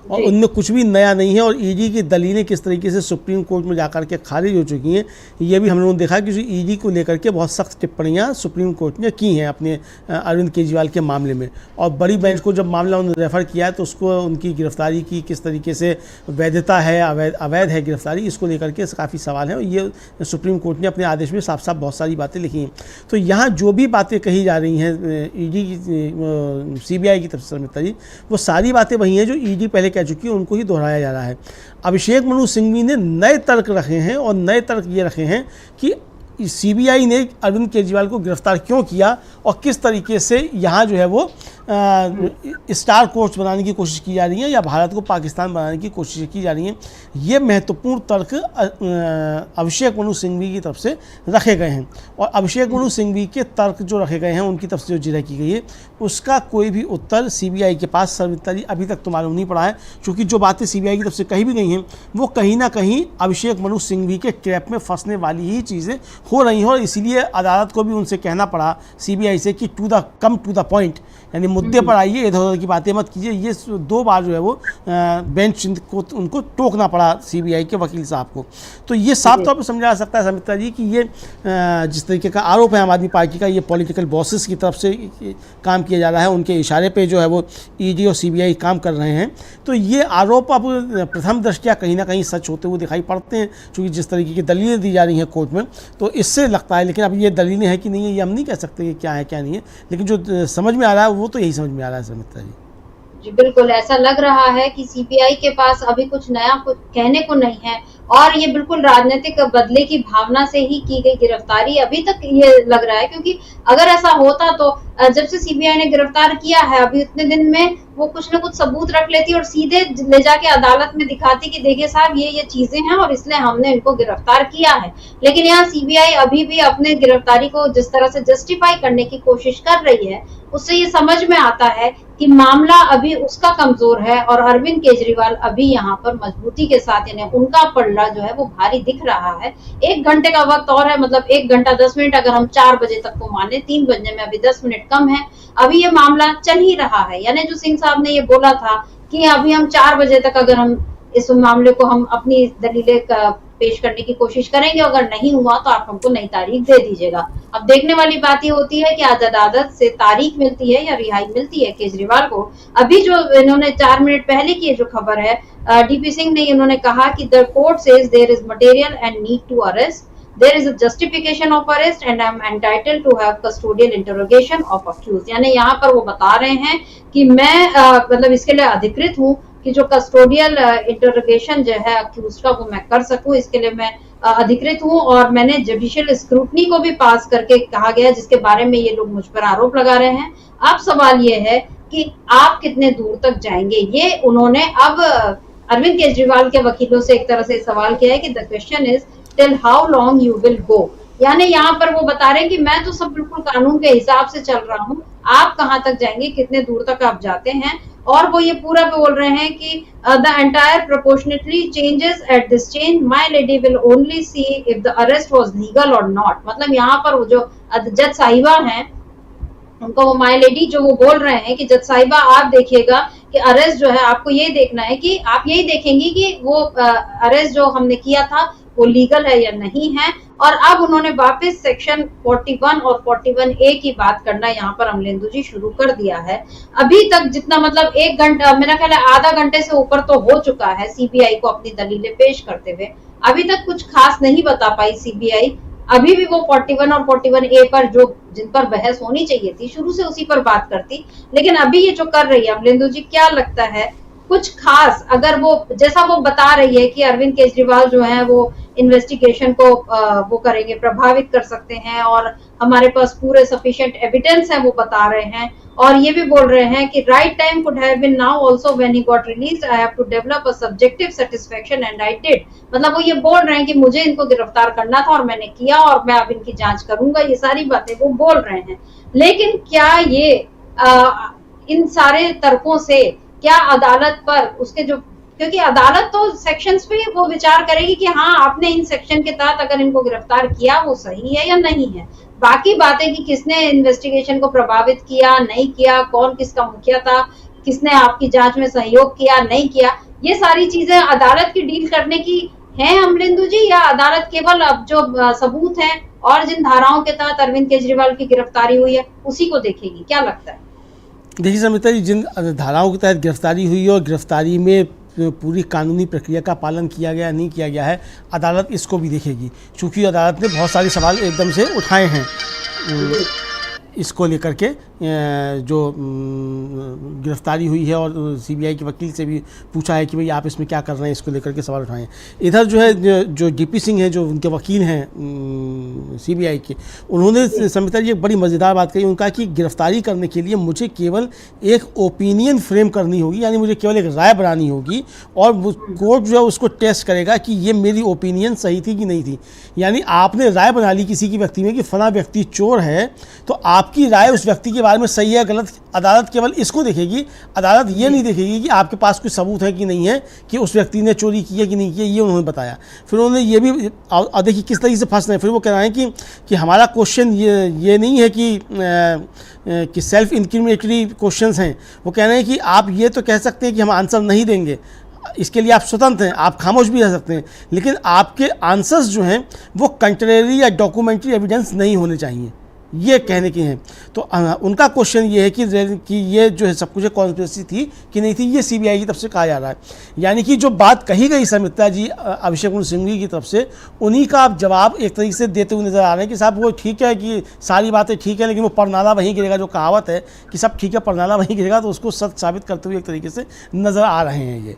C: और उनमें कुछ भी नया नहीं है। और ईडी की दलीलें किस तरीके से सुप्रीम कोर्ट में जाकर के खारिज हो चुकी हैं, ये भी हम लोगों ने देखा कि ईडी को लेकर के बहुत सख्त टिप्पणियां सुप्रीम कोर्ट ने की हैं अपने अरविंद केजरीवाल के मामले में। और बड़ी बेंच को जब मामला उन्होंने रेफ़र किया है तो उसको उनकी गिरफ्तारी की किस तरीके से वैधता है, अवैध है गिरफ्तारी, इसको लेकर के काफ़ी सवाल हैं, और ये सुप्रीम कोर्ट ने अपने आदेश में साफ साफ बहुत सारी बातें लिखी हैं। तो यहाँ जो भी बातें कही जा रही हैं ईडी की, सीबीआई की तरफ से समृता जी, वो सारी बातें वही हैं जो ईडी पहले कह चुकी है, उनको ही दोहराया जा रहा है। अभिषेक मनु सिंघवी ने नए तर्क रखे हैं, और नए तर्क ये रखे हैं कि सीबीआई ने अरविंद केजरीवाल को गिरफ्तार क्यों किया और किस तरीके से यहाँ जो है वो स्टार कोर्ट्स बनाने की कोशिश की जा रही है या भारत को पाकिस्तान बनाने की कोशिश की जा रही है। ये महत्वपूर्ण तर्क अभिषेक मनु सिंघवी की तरफ से रखे गए हैं, और अभिषेक मनु सिंघवी के तर्क जो रखे गए हैं, उनकी तरफ से जो जिरह की गई है, उसका कोई भी उत्तर सीबीआई के पास समृता जी अभी तक तो मालूम नहीं पड़ा है, क्योंकि जो बातें सीबीआई की तरफ से कही भी गई हैं वो कहीं ना कहीं अभिषेक मनु सिंघवी के ट्रैप में फंसने वाली ही चीज़ें हो रही हैं, और इसीलिए अदालत को भी उनसे कहना पड़ा सीबीआई से कि कम टू द पॉइंट, यानी मुद्दे पर आइए, इधर उधर की बातें मत कीजिए। ये 2 बार जो है वो बेंच को उनको टोकना पड़ा सीबीआई के वकील साहब को। तो ये साफ तौर पर समझा जा सकता है समृता जी कि ये जिस तरीके का आरोप है आम आदमी पार्टी का, ये पॉलिटिकल बॉसेस की तरफ से काम किया जा रहा है, उनके इशारे पे जो है वो ईडी और सीबीआई काम कर रहे हैं। तो ये आरोप अब प्रथम दृष्टया कहीं ना कहीं सच होते हुए दिखाई पड़ते हैं, क्योंकि जिस तरीके की दलीलें दी जा रही हैं कोर्ट में, तो इससे लगता है। लेकिन अब ये दलीलें हैं कि नहीं है, ये हम नहीं कह सकते कि क्या है क्या नहीं है, लेकिन जो समझ में आ रहा है वो तो यही समझ में आ रहा है समृता जी।
A: जी बिल्कुल, ऐसा लग रहा है कि सीबीआई के पास अभी कुछ नया कुछ कहने को नहीं है, और ये बिल्कुल राजनीतिक बदले की भावना से ही की गई गिरफ्तारी अभी तक ये लग रहा है। क्योंकि अगर ऐसा होता तो जब से सीबीआई ने गिरफ्तार किया है, अभी उतने दिन में वो कुछ न कुछ सबूत रख लेती और सीधे ले जाके अदालत में दिखाती कि देखिए साहब ये चीजें हैं और इसलिए हमने इनको गिरफ्तार किया है। लेकिन यहाँ सीबीआई अभी भी अपने गिरफ्तारी को जिस तरह से जस्टिफाई करने की कोशिश कर रही है, उससे ये समझ में आता है कि मामला अभी उसका कमजोर है, और अरविंद केजरीवाल अभी यहाँ पर मजबूती के साथ, यानी उनका पलड़ा जो है वो भारी दिख रहा है। 1 घंटे का वक्त और है, मतलब 1 घंटा 10 मिनट अगर हम 4 बजे तक को माने, 3 बजने में अभी 10 मिनट कम है, अभी ये मामला चल ही रहा है। यानी जो सिंह साहब ने ये बोला था कि अभी हम 4 बजे तक अगर हम इस मामले को हम अपनी दलीलें पेश करने की कोशिश करेंगे, अगर नहीं हुआ तो आप हमको नई तारीख दे दीजिएगा। अब देखने वाली बात ये होती है कि आज अदालत से तारीख मिलती है या रिहाई मिलती है केजरीवाल को। अभी जो इन्होंने 4 मिनट पहले की जो खबर है, डीपी सिंह ने इन्होंने कहा कि the court says there is material and need to arrest, there is a justification of arrest and I am entitled to have custodial interrogation of accused। यानी यहाँ पर वो बता रहे हैं कि मैं मतलब इसके लिए अधिकृत हूँ कि जो कस्टोडियल इंटरोगेशन जो है अक्यूज का वो मैं कर सकूं, इसके लिए मैं अधिकृत हूं। और मैंने जुडिशियल स्क्रूटनी को भी पास करके कहा गया, जिसके बारे में ये लोग मुझ पर आरोप लगा रहे हैं। अब सवाल ये है कि आप कितने दूर तक जाएंगे। ये उन्होंने अब अरविंद केजरीवाल के वकीलों से एक तरह से सवाल किया है कि the question is till how long you will go. यानी यहाँ पर वो बता रहे हैं कि मैं तो सब बिल्कुल कानून के हिसाब से चल रहा हूँ, आप कहाँ तक जाएंगे, कितने दूर तक आप जाते हैं। और वो ये पूरा बोल रहे हैं कि the entire proportionately changes at this change, my lady will only see if the arrest was legal or not. मतलब यहाँ पर वो जो जज साहिबा हैं, उनको वो माय लेडी जो वो बोल रहे हैं कि जज साहिबा आप देखिएगा कि अरेस्ट जो है, आपको ये देखना है कि आप यही देखेंगी कि वो अरेस्ट जो हमने किया था वो लीगल है या नहीं है। और अब उन्होंने वापस सेक्शन 41 और 41A की बात करना यहाँ पर अमलेंदु जी शुरू कर दिया है। अभी तक जितना मतलब 1 घंटा, मेरा ख्याल है आधा घंटे से ऊपर तो हो चुका है सीबीआई को अपनी दलीलें पेश करते हुए, अभी तक कुछ खास नहीं बता पाई सीबीआई। अभी भी वो 41 और 41A पर जो जिन पर बहस होनी चाहिए थी, शुरू से उसी पर बात करती। लेकिन अभी ये जो कर रही है अमलेंदु जी, क्या लगता है कुछ खास, अगर वो जैसा वो बता रही है कि अरविंद केजरीवाल जो है वो इन्वेस्टिगेशन को वो करेंगे, प्रभावित कर सकते हैं, और हमारे पास पूरे सफिशिएंट एविडेंस है, वो बता रहे हैं। और ये भी बोल रहे हैं कि right time could have been now also when he got released, I have to develop a subjective satisfaction and I did. मतलब वो ये बोल रहे हैं कि मुझे इनको गिरफ्तार करना था और मैंने किया, और मैं अब इनकी जांच करूंगा, ये सारी बातें वो बोल रहे हैं। लेकिन क्या ये इन सारे तर्कों से क्या अदालत पर उसके जो क्योंकि अदालत तो सेक्शंस पे वो विचार करेगी कि हाँ आपने इन सेक्शन के तहत अगर इनको गिरफ्तार किया वो सही है या नहीं है। बाकी बातें कि किसने इन्वेस्टिगेशन को प्रभावित किया नहीं किया, कौन किसका मुखिया था, किसने आपकी जांच में सहयोग किया नहीं किया, ये सारी चीजें अदालत की डील करने की हैं अमलेंदु जी, या अदालत केवल अब जो सबूत हैं और जिन धाराओं के तहत अरविंद केजरीवाल की गिरफ्तारी हुई है उसी को देखेगी, क्या लगता है?
C: देखिए समिता जी, जिन धाराओं के तहत गिरफ्तारी हुई है और गिरफ्तारी में पूरी कानूनी प्रक्रिया का पालन किया गया नहीं किया गया है, अदालत इसको भी देखेगी। चूँकि अदालत ने बहुत सारे सवाल एकदम से उठाए हैं इसको लेकर के, जो गिरफ्तारी हुई है, और सीबीआई के वकील से भी पूछा है कि भाई आप इसमें क्या कर रहे हैं, इसको लेकर के सवाल उठाए हैं। इधर जो है जो डीपी सिंह हैं, जो उनके वकील हैं सीबीआई के, उन्होंने समिता जी एक बड़ी मज़ेदार बात कही। उनका कि गिरफ्तारी करने के लिए मुझे केवल एक ओपिनियन फ्रेम करनी होगी, यानी मुझे केवल एक राय बनानी होगी, और कोर्ट जो है उसको टेस्ट करेगा कि ये मेरी ओपिनियन सही थी कि नहीं थी। यानी आपने राय बना ली किसी की व्यक्ति में कि फला व्यक्ति चोर है, तो आपकी राय उस व्यक्ति के बारे में सही है गलत, अदालत केवल इसको देखेगी। अदालत ये नहीं देखेगी कि आपके पास कोई सबूत है कि नहीं है कि उस व्यक्ति ने चोरी की है कि नहीं की है, ये उन्होंने बताया। फिर उन्होंने ये भी, और देखिए किस तरीके से फंस रहे हैं। फिर वो कह रहे हैं कि हमारा क्वेश्चन ये नहीं है कि सेल्फ इंक्रिमिनेटरी क्वेश्चंस हैं। वो कह रहे हैं कि आप ये तो कह सकते हैं कि हम आंसर नहीं देंगे, इसके लिए आप स्वतंत्र हैं, आप खामोश भी रह सकते हैं, लेकिन आपके आंसर्स जो हैं वो कंट्रेरी या डॉक्यूमेंट्री एविडेंस नहीं होने चाहिए, ये कहने के हैं। तो उनका क्वेश्चन ये है कि ये जो है सब कुछ कॉन्स्पिरेसी थी कि नहीं थी, ये सीबीआई की तरफ से कहा जा रहा है। यानी कि जो बात कही गई समिता जी अभिषेक मनु सिंघवी की तरफ से, उन्हीं का आप जवाब एक तरीके से देते हुए नजर आ रहे हैं कि साहब वो ठीक है कि सारी बातें ठीक है, लेकिन वो परनाला वहीं गिरेगा, जो कहावत है कि सब ठीक है परनाला वहीं गिरेगा, तो उसको सच साबित करते हुए एक तरीके से नजर आ रहे हैं ये।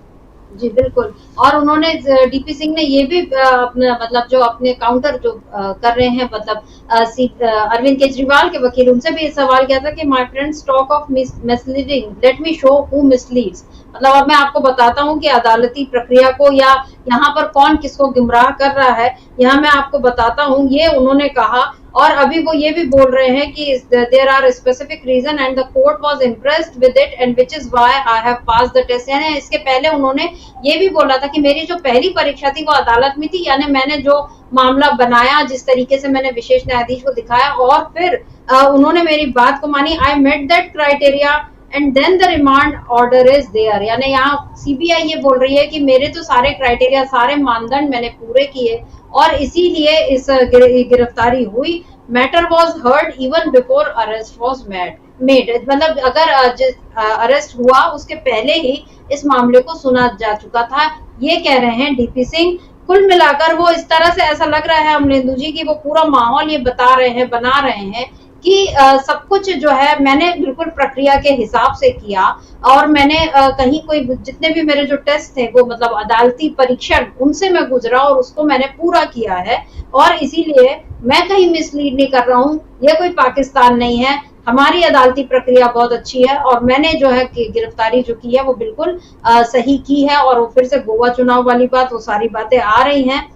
A: जी बिल्कुल। और उन्होंने डीपी सिंह ने ये भी अपना मतलब जो अपने काउंटर जो कर रहे हैं, मतलब अरविंद केजरीवाल के वकील, उनसे भी ये सवाल किया था कि my friends talk of misleading, let me show who misleads. मतलब अब मैं आपको बताता हूँ कि अदालती प्रक्रिया को या यहाँ पर कौन किसको गुमराह कर रहा है, यहाँ मैं आपको बताता हूँ, ये उन्होंने कहा। और अभी वो ये भी बोल रहे हैं कि there are specific reason and the court was impressed with it and which is why I have passed the test. यानी इसके पहले उन्होंने ये भी बोला था कि मेरी जो पहली परीक्षा थी वो अदालत में थी, यानी मैंने जो मामला बनाया, जिस तरीके से मैंने विशेष न्यायाधीश को दिखाया, और फिर उन्होंने मेरी बात को मानी, I met that criteria and then the remand order is there. यानी यहाँ सीबीआई ये बोल रही है कि मेरे तो सारे क्राइटेरिया, सारे मानदंड मैंने पूरे किए और इसीलिए इस गिरफ्तारी हुई। Matter was heard even before arrest was made. मतलब अगर अरेस्ट हुआ उसके पहले ही इस मामले को सुना जा चुका था, ये कह रहे हैं डीपी सिंह। कुल मिलाकर वो इस तरह से ऐसा लग रहा है अमलेंदु जी की वो पूरा माहौल ये बता रहे हैं, बना रहे हैं कि सब कुछ जो है मैंने बिल्कुल प्रक्रिया के हिसाब से किया, और मैंने कहीं कोई जितने भी मेरे जो टेस्ट थे वो मतलब अदालती परीक्षण उनसे मैं गुजरा और उसको मैंने पूरा किया है, और इसीलिए मैं कहीं मिसलीड नहीं कर रहा हूँ। ये कोई पाकिस्तान नहीं है, हमारी अदालती प्रक्रिया बहुत अच्छी है और मैंने जो है कि गिरफ्तारी जो की है वो बिल्कुल सही की है। और वो फिर से गोवा चुनाव वाली बात, वो सारी बातें आ रही हैं।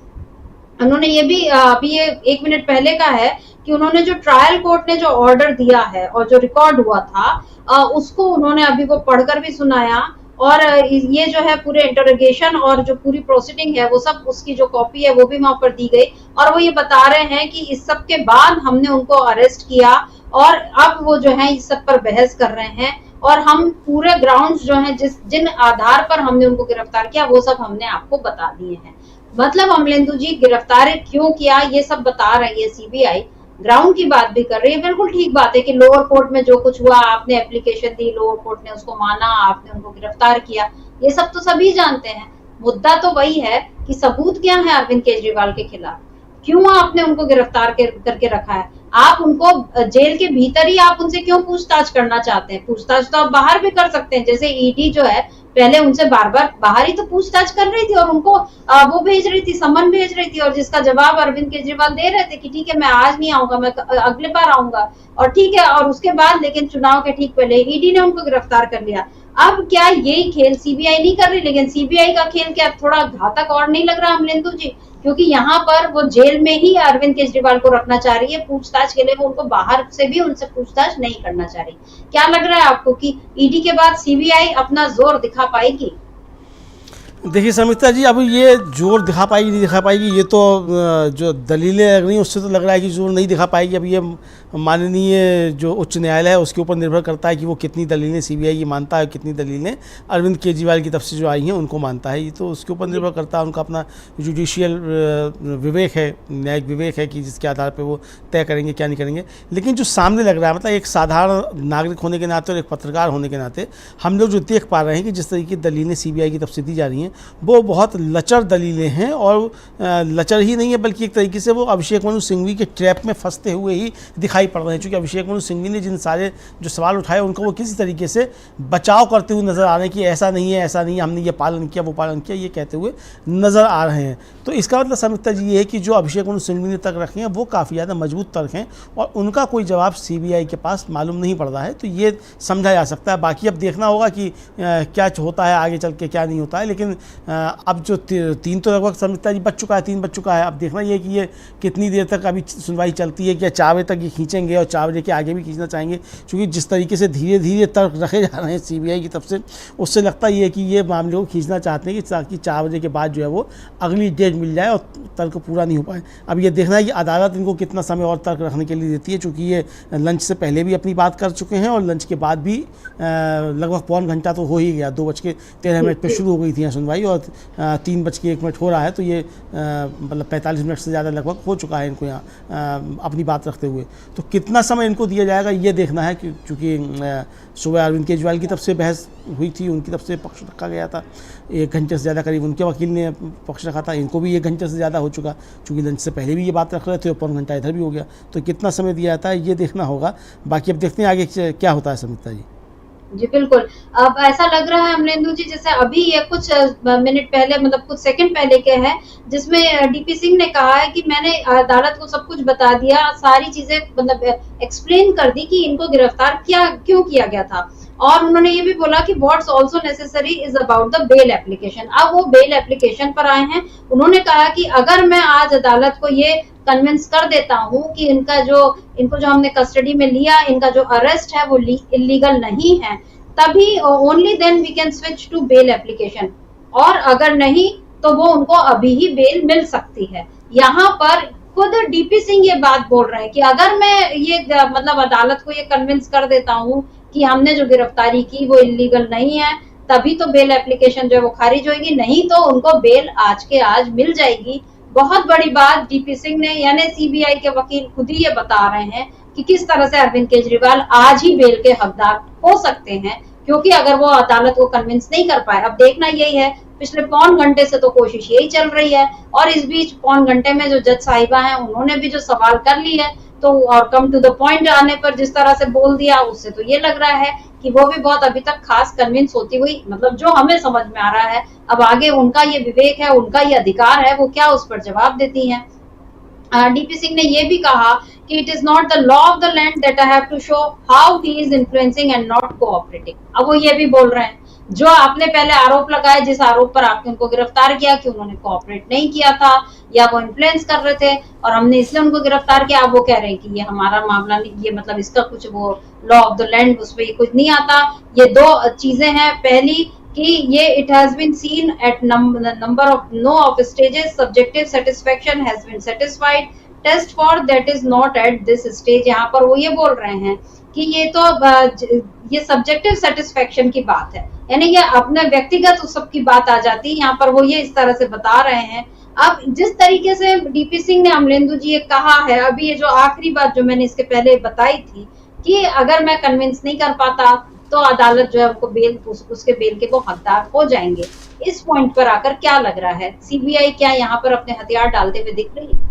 A: उन्होंने ये भी अभी ये 1 मिनट पहले का है कि उन्होंने जो ट्रायल कोर्ट ने जो ऑर्डर दिया है और जो रिकॉर्ड हुआ था उसको उन्होंने अभी वो पढ़कर भी सुनाया, और ये जो है पूरे इंटरोगेशन और जो पूरी प्रोसीडिंग है वो सब उसकी जो कॉपी है वो भी वहां पर दी गई। और वो ये बता रहे हैं कि इस सब के बाद हमने उनको अरेस्ट किया और अब वो जो है इस सब पर बहस कर रहे हैं, और हम पूरे ग्राउंड्स जो हैं जिन आधार पर हमने उनको गिरफ्तार किया वो सब हमने आपको बता दिए हैं। मतलब अमलेंदु जी गिरफ्तार क्यों किया ये सब बता रही है सीबीआई, ग्राउंड की बात भी कर रही है। बिल्कुल ठीक बात है कि लोअर कोर्ट में जो कुछ हुआ, आपने एप्लीकेशन दी, लोअर कोर्ट ने उसको माना, आपने उनको गिरफ्तार किया, ये सब तो सभी जानते हैं। मुद्दा तो वही है कि सबूत क्या है अरविंद केजरीवाल के खिलाफ, क्यों आपने उनको गिरफ्तार करके रखा है, आप उनको जेल के भीतर ही आप उनसे क्यों पूछताछ करना चाहते हैं। पूछताछ तो आप बाहर भी कर सकते हैं, जैसे ईडी जो है पहले उनसे बार बार बाहर ही तो पूछताछ कर रही थी और उनको वो भेज रही थी, समन भेज रही थी, और जिसका जवाब अरविंद केजरीवाल दे रहे थे कि ठीक है मैं आज नहीं आऊंगा, मैं अगले बार आऊंगा, और ठीक है। और उसके बाद लेकिन चुनाव के ठीक पहले ईडी ने उनको गिरफ्तार कर लिया। अब क्या यही खेल सीबीआई नहीं कर रही, लेकिन सीबीआई का खेल क्या थोड़ा घातक और नहीं लग रहा अमलेंदु जी, क्योंकि यहाँ पर वो जेल में ही अरविंद केजरीवाल को रखना चाह रही है, पूछताछ के लिए वो उनको बाहर से भी उनसे पूछताछ नहीं करना चाह रही। क्या लग रहा है आपको कि ईडी के बाद सीबीआई अपना जोर दिखा पाएगी?
C: देखिए समिता जी, अब ये जोर दिखा पाएगी नहीं दिखा पाएगी, ये तो जो दलीलें लग रही हैं उससे तो लग रहा है कि जोर नहीं दिखा पाएगी। अब ये माननीय जो उच्च न्यायालय है उसके ऊपर निर्भर करता है कि वो कितनी दलीलें सीबीआई की मानता है, कितनी दलीलें अरविंद केजरीवाल की तरफ से जो आई हैं उनको मानता है। ये तो उसके ऊपर निर्भर करता है, उनका अपना जुडिशियल विवेक है, न्यायिक विवेक है कि जिसके आधार पर वो तय करेंगे क्या नहीं करेंगे। लेकिन जो सामने लग रहा है, मतलब एक साधारण नागरिक होने के नाते और एक पत्रकार होने के नाते हम लोग जो देख पा रहे हैं कि जिस तरीके की दलीलें सीबीआई की तरफ से दी जा रही हैं वो बहुत लचर दलीलें हैं, और लचर ही नहीं है बल्कि एक तरीके से वो अभिषेक मनु सिंघवी के ट्रैप में फंसते हुए ही दिखाई पड़ रहे हैं। क्योंकि अभिषेक मनु सिंघवी ने जिन सारे जो सवाल उठाए उनको वो किसी तरीके से बचाव करते हुए नजर आ रहे हैं कि ऐसा नहीं है, ऐसा नहीं है, हमने ये पालन किया, वो पालन किया, ये कहते हुए नजर आ रहे हैं। तो इसका मतलब समिता जी ये है कि जो अभिषेक मनु सिंघवी ने तर्क रखे हैं वो काफ़ी ज़्यादा मजबूत तर्क हैं और उनका कोई जवाब सीबीआई के पास मालूम नहीं पड़ रहा है। तो ये समझा जा सकता है। बाकी अब देखना होगा कि क्या होता है आगे चल के, क्या नहीं होता है। लेकिन अब जो तीन तो लगभग समिता जी बच चुका है, 3 बज चुका है। अब देखना ये कि ये कितनी देर तक अभी सुनवाई चलती है, क्या 4 बजे तक ये खींचेंगे और 4 बजे के आगे भी खींचना चाहेंगे। क्योंकि जिस तरीके से धीरे धीरे तर्क रखे जा रहे हैं सीबीआई की तरफ से, उससे लगता ये है कि ये मामले को खींचना चाहते हैं कि ताकि 4 बजे के बाद जो है वो अगली डेट मिल जाए और तर्क पूरा नहीं हो पाए। अब ये देखना है कि अदालत इनको कितना समय और तर्क रखने के लिए देती है। चूँकि ये लंच से पहले भी अपनी बात कर चुके हैं और लंच के बाद भी लगभग पौन घंटा तो हो ही गया। 2:13 पर शुरू हो गई थी सुनवाई और 3:01 हो रहा है। तो ये मतलब 45 मिनट से ज़्यादा लगभग हो चुका है इनको यहाँ अपनी बात रखते हुए। तो कितना समय इनको दिया जाएगा ये देखना है। क्योंकि सुबह अरविंद केजरीवाल की तरफ से बहस हुई थी, उनकी तरफ से पक्ष रखा गया था 1 घंटे से ज़्यादा, करीब उनके वकील ने पक्ष रखा था। इनको भी 1 घंटे से ज़्यादा हो चुका, चूँकि लंच से पहले भी ये बात रख रहे थे और पौन घंटा इधर भी हो गया। तो कितना समय दिया जाता है ये देखना होगा। बाकी अब देखते हैं आगे क्या होता है समिता जी।
A: जी बिल्कुल। अब ऐसा लग रहा है अमलेंदु जी जैसे अभी ये कुछ मिनट पहले, मतलब कुछ सेकंड पहले के है, जिसमें डीपी सिंह ने कहा है कि मैंने अदालत को सब कुछ बता दिया, सारी चीजें मतलब एक्सप्लेन कर दी कि इनको गिरफ्तार क्यों किया गया था। और उन्होंने ये भी बोला कि what's also necessary is about the bail application. अब वो बेल एप्लीकेशन पर आए हैं। उन्होंने कहा कि अगर मैं आज अदालत को ये कन्विंस कर देता हूं कि इनको जो हमने कस्टडी में लिया, इनका जो अरेस्ट है वो इलीगल नहीं है, तभी only then we can switch to bail application. और अगर नहीं तो वो उनको अभी ही बेल मिल सकती है। यहाँ पर खुद डीपी सिंह ये बात बोल रहे हैं कि अगर मैं ये मतलब अदालत को ये कन्विंस कर देता हूँ कि हमने जो गिरफ्तारी की वो इलीगल नहीं है, तभी तो बेल एप्लीकेशन जो है वो खारिज होगी, नहीं तो उनको बेल आज के आज मिल जाएगी। बहुत बड़ी बात डीपी सिंह ने, यानी सीबीआई के वकील खुद ही ये बता रहे हैं कि किस तरह से अरविंद केजरीवाल आज ही बेल के हकदार हो सकते हैं, क्योंकि अगर वो अदालत को कन्विंस नहीं कर पाए। अब देखना यही है, पिछले पौन घंटे से तो कोशिश यही चल रही है और इस बीच पौन घंटे में जो जज साहिबा हैं उन्होंने भी जो सवाल कर ली है, तो और कम टू द पॉइंट आने पर जिस तरह से बोल दिया, उससे तो ये लग रहा है कि वो भी बहुत अभी तक खास कन्विंस होती हुई, मतलब जो हमें समझ में आ रहा है। अब आगे उनका ये विवेक है, उनका ये अधिकार है, वो क्या उस पर जवाब देती हैं। डीपी सिंह ने ये भी कहा कि it is not the law of the land that I have to show how he is influencing and not cooperating. अब वो ये भी बोल रहे हैं, जो आपने पहले आरोप लगाए, जिस आरोप पर आपने उनको गिरफ्तार किया कि उन्होंने कोऑपरेट नहीं किया था या वो इन्फ्लुएंस कर रहे थे और हमने इसलिए उनको गिरफ्तार किया, अब वो कह रहे हैं कि ये हमारा मामला नहीं, ये मतलब इसका कुछ वो लॉ ऑफ द लैंड उस पर कुछ नहीं आता। ये 2 चीजें हैं। पहली कि ये it has been seen at number of no of stages, subjective satisfaction has been satisfied, test for that is not at this stage. यहाँ पर वो ये बोल रहे हैं कि ये तो ये सब्जेक्टिव सेटिस्फेक्शन की बात है, यानी ये अपने व्यक्तिगत उस सब की बात आ जाती है। यहाँ पर वो ये इस तरह से बता रहे हैं। अब जिस तरीके से डीपी सिंह ने, अमलेंदु जी, ये कहा है, अभी ये जो आखिरी बात जो मैंने इसके पहले बताई थी कि अगर मैं कन्विंस नहीं कर पाता तो अदालत जो है उनको बेल, उसके बेल के वो हकदार हो जाएंगे। इस पॉइंट पर आकर क्या लग रहा है, सीबीआई क्या यहाँ पर अपने हथियार डालते हुए दिख रही है?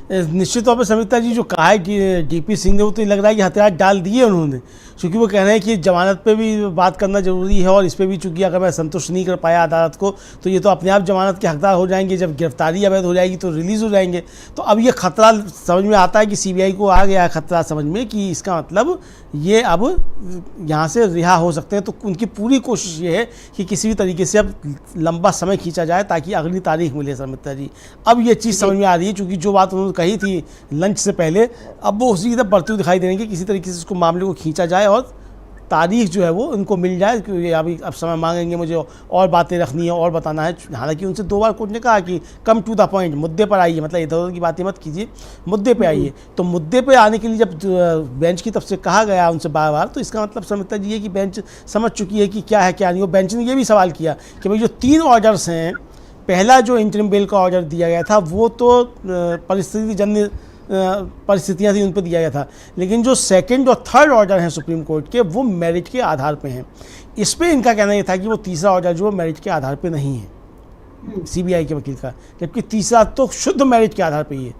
C: निश्चित तौर पर समिता जी जो कहा है कि डीपी सिंह ने, वो तो लग रहा है कि हथियार डाल दिए उन्होंने। क्योंकि वो कह रहे हैं कि जमानत पे भी बात करना ज़रूरी है और इस पर भी, चूँकि अगर मैं संतुष्ट नहीं कर पाया अदालत को तो ये तो अपने आप जमानत के हकदार हो जाएंगे। जब गिरफ्तारी अवैध हो जाएगी तो रिलीज़ हो जाएंगे। तो अब ये खतरा समझ में आता है कि सीबीआई को आ गया है खतरा समझ में कि इसका मतलब ये अब यहाँ से रिहा हो सकते हैं। तो उनकी पूरी कोशिश ये है कि किसी भी तरीके से अब लंबा समय खींचा जाए ताकि अगली तारीख मिले समिता जी। अब ये चीज़ समझ में आ रही है, चूँकि जो बात उन्होंने कही थी लंच से पहले, अब वो उसी की तरफ बढ़ती हुई दिखाई दे रही है कि किसी तरीके से उसको मामले को खींचा जाए और तारीख जो है वो उनको मिल जाए, क्योंकि अभी अब समय मांगेंगे मुझे और बातें रखनी है और बताना है। हालांकि उनसे 2 बार कोर्ट ने कहा कि कम टू द पॉइंट, मुद्दे पर आइए, मतलब इधर उधर की बातें मत कीजिए, मुद्दे पे आइए। तो मुद्दे पे आने के लिए जब बेंच की तरफ से कहा गया उनसे बार बार, तो इसका मतलब समझता जी है कि बेंच समझ चुकी है कि क्या है क्या नहीं। और बेंच ने ये भी सवाल किया कि भाई जो 3 ऑर्डर्स हैं, पहला जो इंटरिम बेल का ऑर्डर दिया गया था वो तो परिस्थितिजन्य परिस्थितियाँ थी, उन पर दिया गया था, लेकिन जो सेकंड और थर्ड ऑर्डर हैं सुप्रीम कोर्ट के, वो मेरिट के आधार पे हैं। इस पे इनका कहना ये था कि वो तीसरा ऑर्डर जो मेरिट के आधार पे नहीं है सीबीआई के वकील का, जबकि तीसरा तो शुद्ध मेरिट के आधार पे ही है।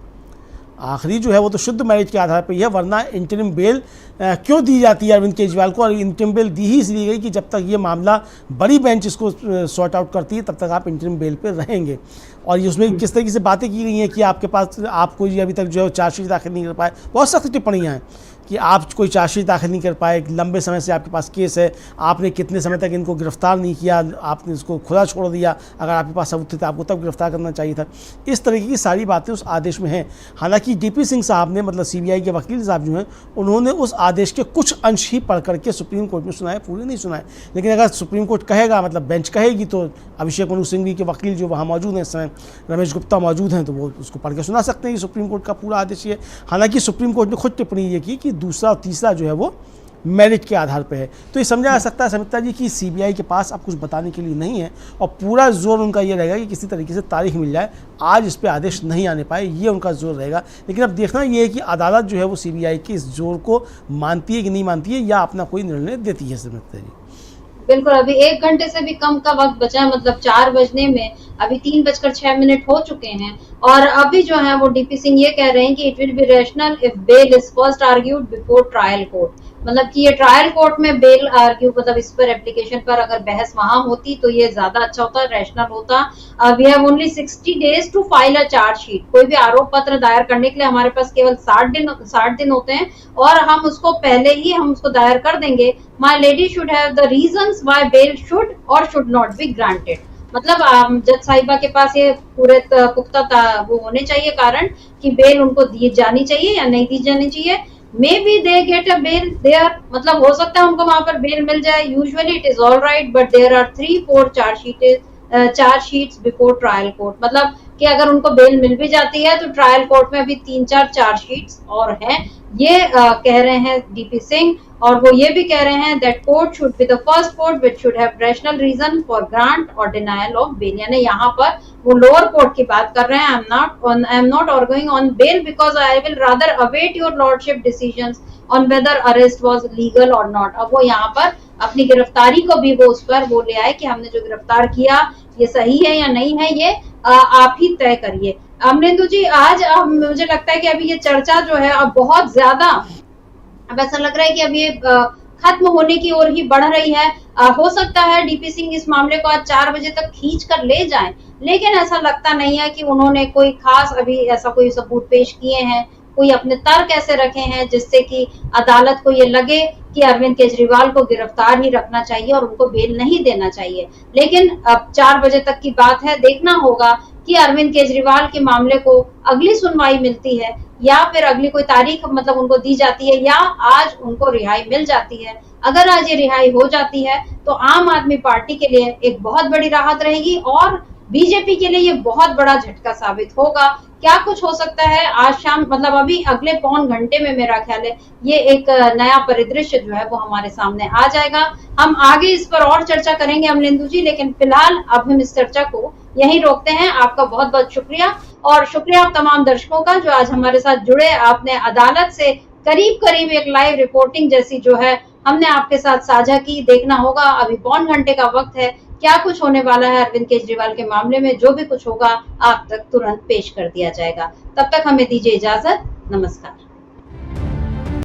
C: आखिरी जो है वो तो शुद्ध मेरिट के आधार पर ही है, वरना इंटरिम बेल क्यों दी जाती है अरविंद केजरीवाल को? और इंटरिम बेल दी ही इसलिए गई कि जब तक ये मामला बड़ी बेंच इसको सॉर्ट आउट करती है तब तक आप इंटरिम बेल पे रहेंगे। और ये उसमें किस तरीके से बातें की गई हैं कि आपके पास, आपको ये अभी तक जो है चार्जशीट दाखिल नहीं कर पाए, बहुत सख्त टिप्पणियाँ हैं कि आप कोई चार्जशीट दाखिल नहीं कर पाए, लंबे समय से आपके पास केस है, आपने कितने समय तक इनको गिरफ्तार नहीं किया, आपने इसको खुला छोड़ दिया, अगर आपके पास सबूत थे तो आपको तब गिरफ्तार करना चाहिए था। इस तरीके की सारी बातें उस आदेश में हैं। हालांकि डीपी सिंह साहब ने, मतलब सीबीआई के वकील साहब जो हैं, उन्होंने उस आदेश के कुछ अंश ही पढ़ करके सुप्रीम कोर्ट में सुनाए, पूरे नहीं सुनाए। लेकिन अगर सुप्रीम कोर्ट कहेगा, मतलब बेंच कहेगी, तो अभिषेक मनु सिंघवी के वकील जो वहाँ मौजूद हैं इस समय, रमेश गुप्ता मौजूद हैं, तो वो उसको पढ़ के सुना सकते हैं कि सुप्रीम कोर्ट का पूरा आदेश ये। हालांकि सुप्रीम कोर्ट ने खुद टिप्पणी ये की कि दूसरा और तीसरा जो है वो मेरिट के आधार पे है। तो ये समझा जा सकता है समिता जी कि सीबीआई के पास अब कुछ बताने के लिए नहीं है, और पूरा जोर उनका ये रहेगा कि किसी तरीके से तारीख मिल जाए, आज इस पे आदेश नहीं आने पाए, ये उनका जोर रहेगा। लेकिन अब देखना ये है कि अदालत जो है वो सीबीआई के इस जोर को मानती है कि नहीं मानती है, या अपना कोई निर्णय देती है समिता जी।
A: बिल्कुल, अभी 1 घंटे से भी कम का वक्त बचा है, मतलब 4 बजने में अभी 3:06 हो चुके हैं। और अभी जो है वो डीपी सिंह ये कह रहे हैं कि it will be rational if bail is first argued before trial court. मतलब कि ये ट्रायल कोर्ट में बेल आर्ग्यू, मतलब इस पर एप्लीकेशन पर अगर बहस वहां होती तो ये ज्यादा अच्छा होता, रैशनल होता। We have only 60 days to file a chargesheet. कोई भी आरोप पत्र दायर करने के लिए हमारे पास केवल 60 दिन होते हैं, और हम उसको पहले ही हम उसको दायर कर देंगे। My lady should have the reasons why bail should or should not be granted. मतलब जज साहिबा के पास ये पूरे पुख्ता वो होने चाहिए कारण कि बेल उनको दी जानी चाहिए या नहीं दी जानी चाहिए। Maybe they get a bail there, मतलब हो सकता है उनको वहां पर बेल मिल जाए। Usually it is all right, but there are 3-4 chargesheets before trial court. मतलब कि अगर उनको बेल मिल भी जाती है तो ट्रायल कोर्ट में अभी 3-4 चार्जशीट्स और हैं, ये कह रहे हैं डीपी सिंह। और वो ये भी कह रहे हैं that court should be the first court which should have rational reason for grant or denial of bail. यानी यहाँ पर वो लोअर कोर्ट की बात कर रहे हैं। I am not arguing on bail because I will rather await your lordship decisions on whether arrest was legal or not. अब वो यहाँ पर अपनी गिरफ्तारी को भी वो उस पर वो ले आए कि हमने जो गिरफ्तार किया ये सही है या नहीं है, ये आप ही तय करिए। अमरेंदु जी, आज मुझे लगता है कि अभी ये चर्चा जो है अब बहुत ज्यादा, अब ऐसा लग रहा है कि अब ये खत्म होने की ओर ही बढ़ रही है। हो सकता है डीपी सिंह इस मामले को आज 4 बजे तक खींच कर ले जाएं, लेकिन ऐसा लगता नहीं है कि उन्होंने कोई खास अभी ऐसा कोई सबूत पेश किए हैं, कोई अपने तर्क ऐसे रखे हैं जिससे कि अदालत को ये लगे कि अरविंद केजरीवाल को गिरफ्तार ही रखना चाहिए और उनको बेल नहीं देना चाहिए। लेकिन अब 4 बजे तक की बात है, देखना होगा कि अरविंद केजरीवाल के मामले को अगली सुनवाई मिलती है या फिर अगली कोई तारीख मतलब उनको दी जाती है, या आज उनको रिहाई मिल जाती है। अगर आज ये रिहाई हो जाती है तो आम आदमी पार्टी के लिए एक बहुत बड़ी राहत रहेगी और बीजेपी के लिए ये बहुत बड़ा झटका साबित होगा। क्या कुछ हो सकता है आज शाम, मतलब अभी अगले पौन घंटे में मेरा ख्याल है ये एक नया परिदृश्य जो है वो हमारे सामने आ जाएगा। हम आगे इस पर और चर्चा करेंगे अमलेंदु जी, लेकिन फिलहाल अब हम इस चर्चा को यहीं रोकते हैं। आपका बहुत बहुत शुक्रिया, और शुक्रिया आप तमाम दर्शकों का जो आज हमारे साथ जुड़े। आपने अदालत से करीब करीब एक लाइव रिपोर्टिंग जैसी जो है हमने आपके साथ साझा की। देखना होगा, अभी पौन घंटे का वक्त है, क्या कुछ होने वाला है अरविंद केजरीवाल के मामले में। जो भी कुछ होगा आप तक तुरंत पेश कर दिया जाएगा। तब तक हमें दीजिए इजाजत, नमस्कार।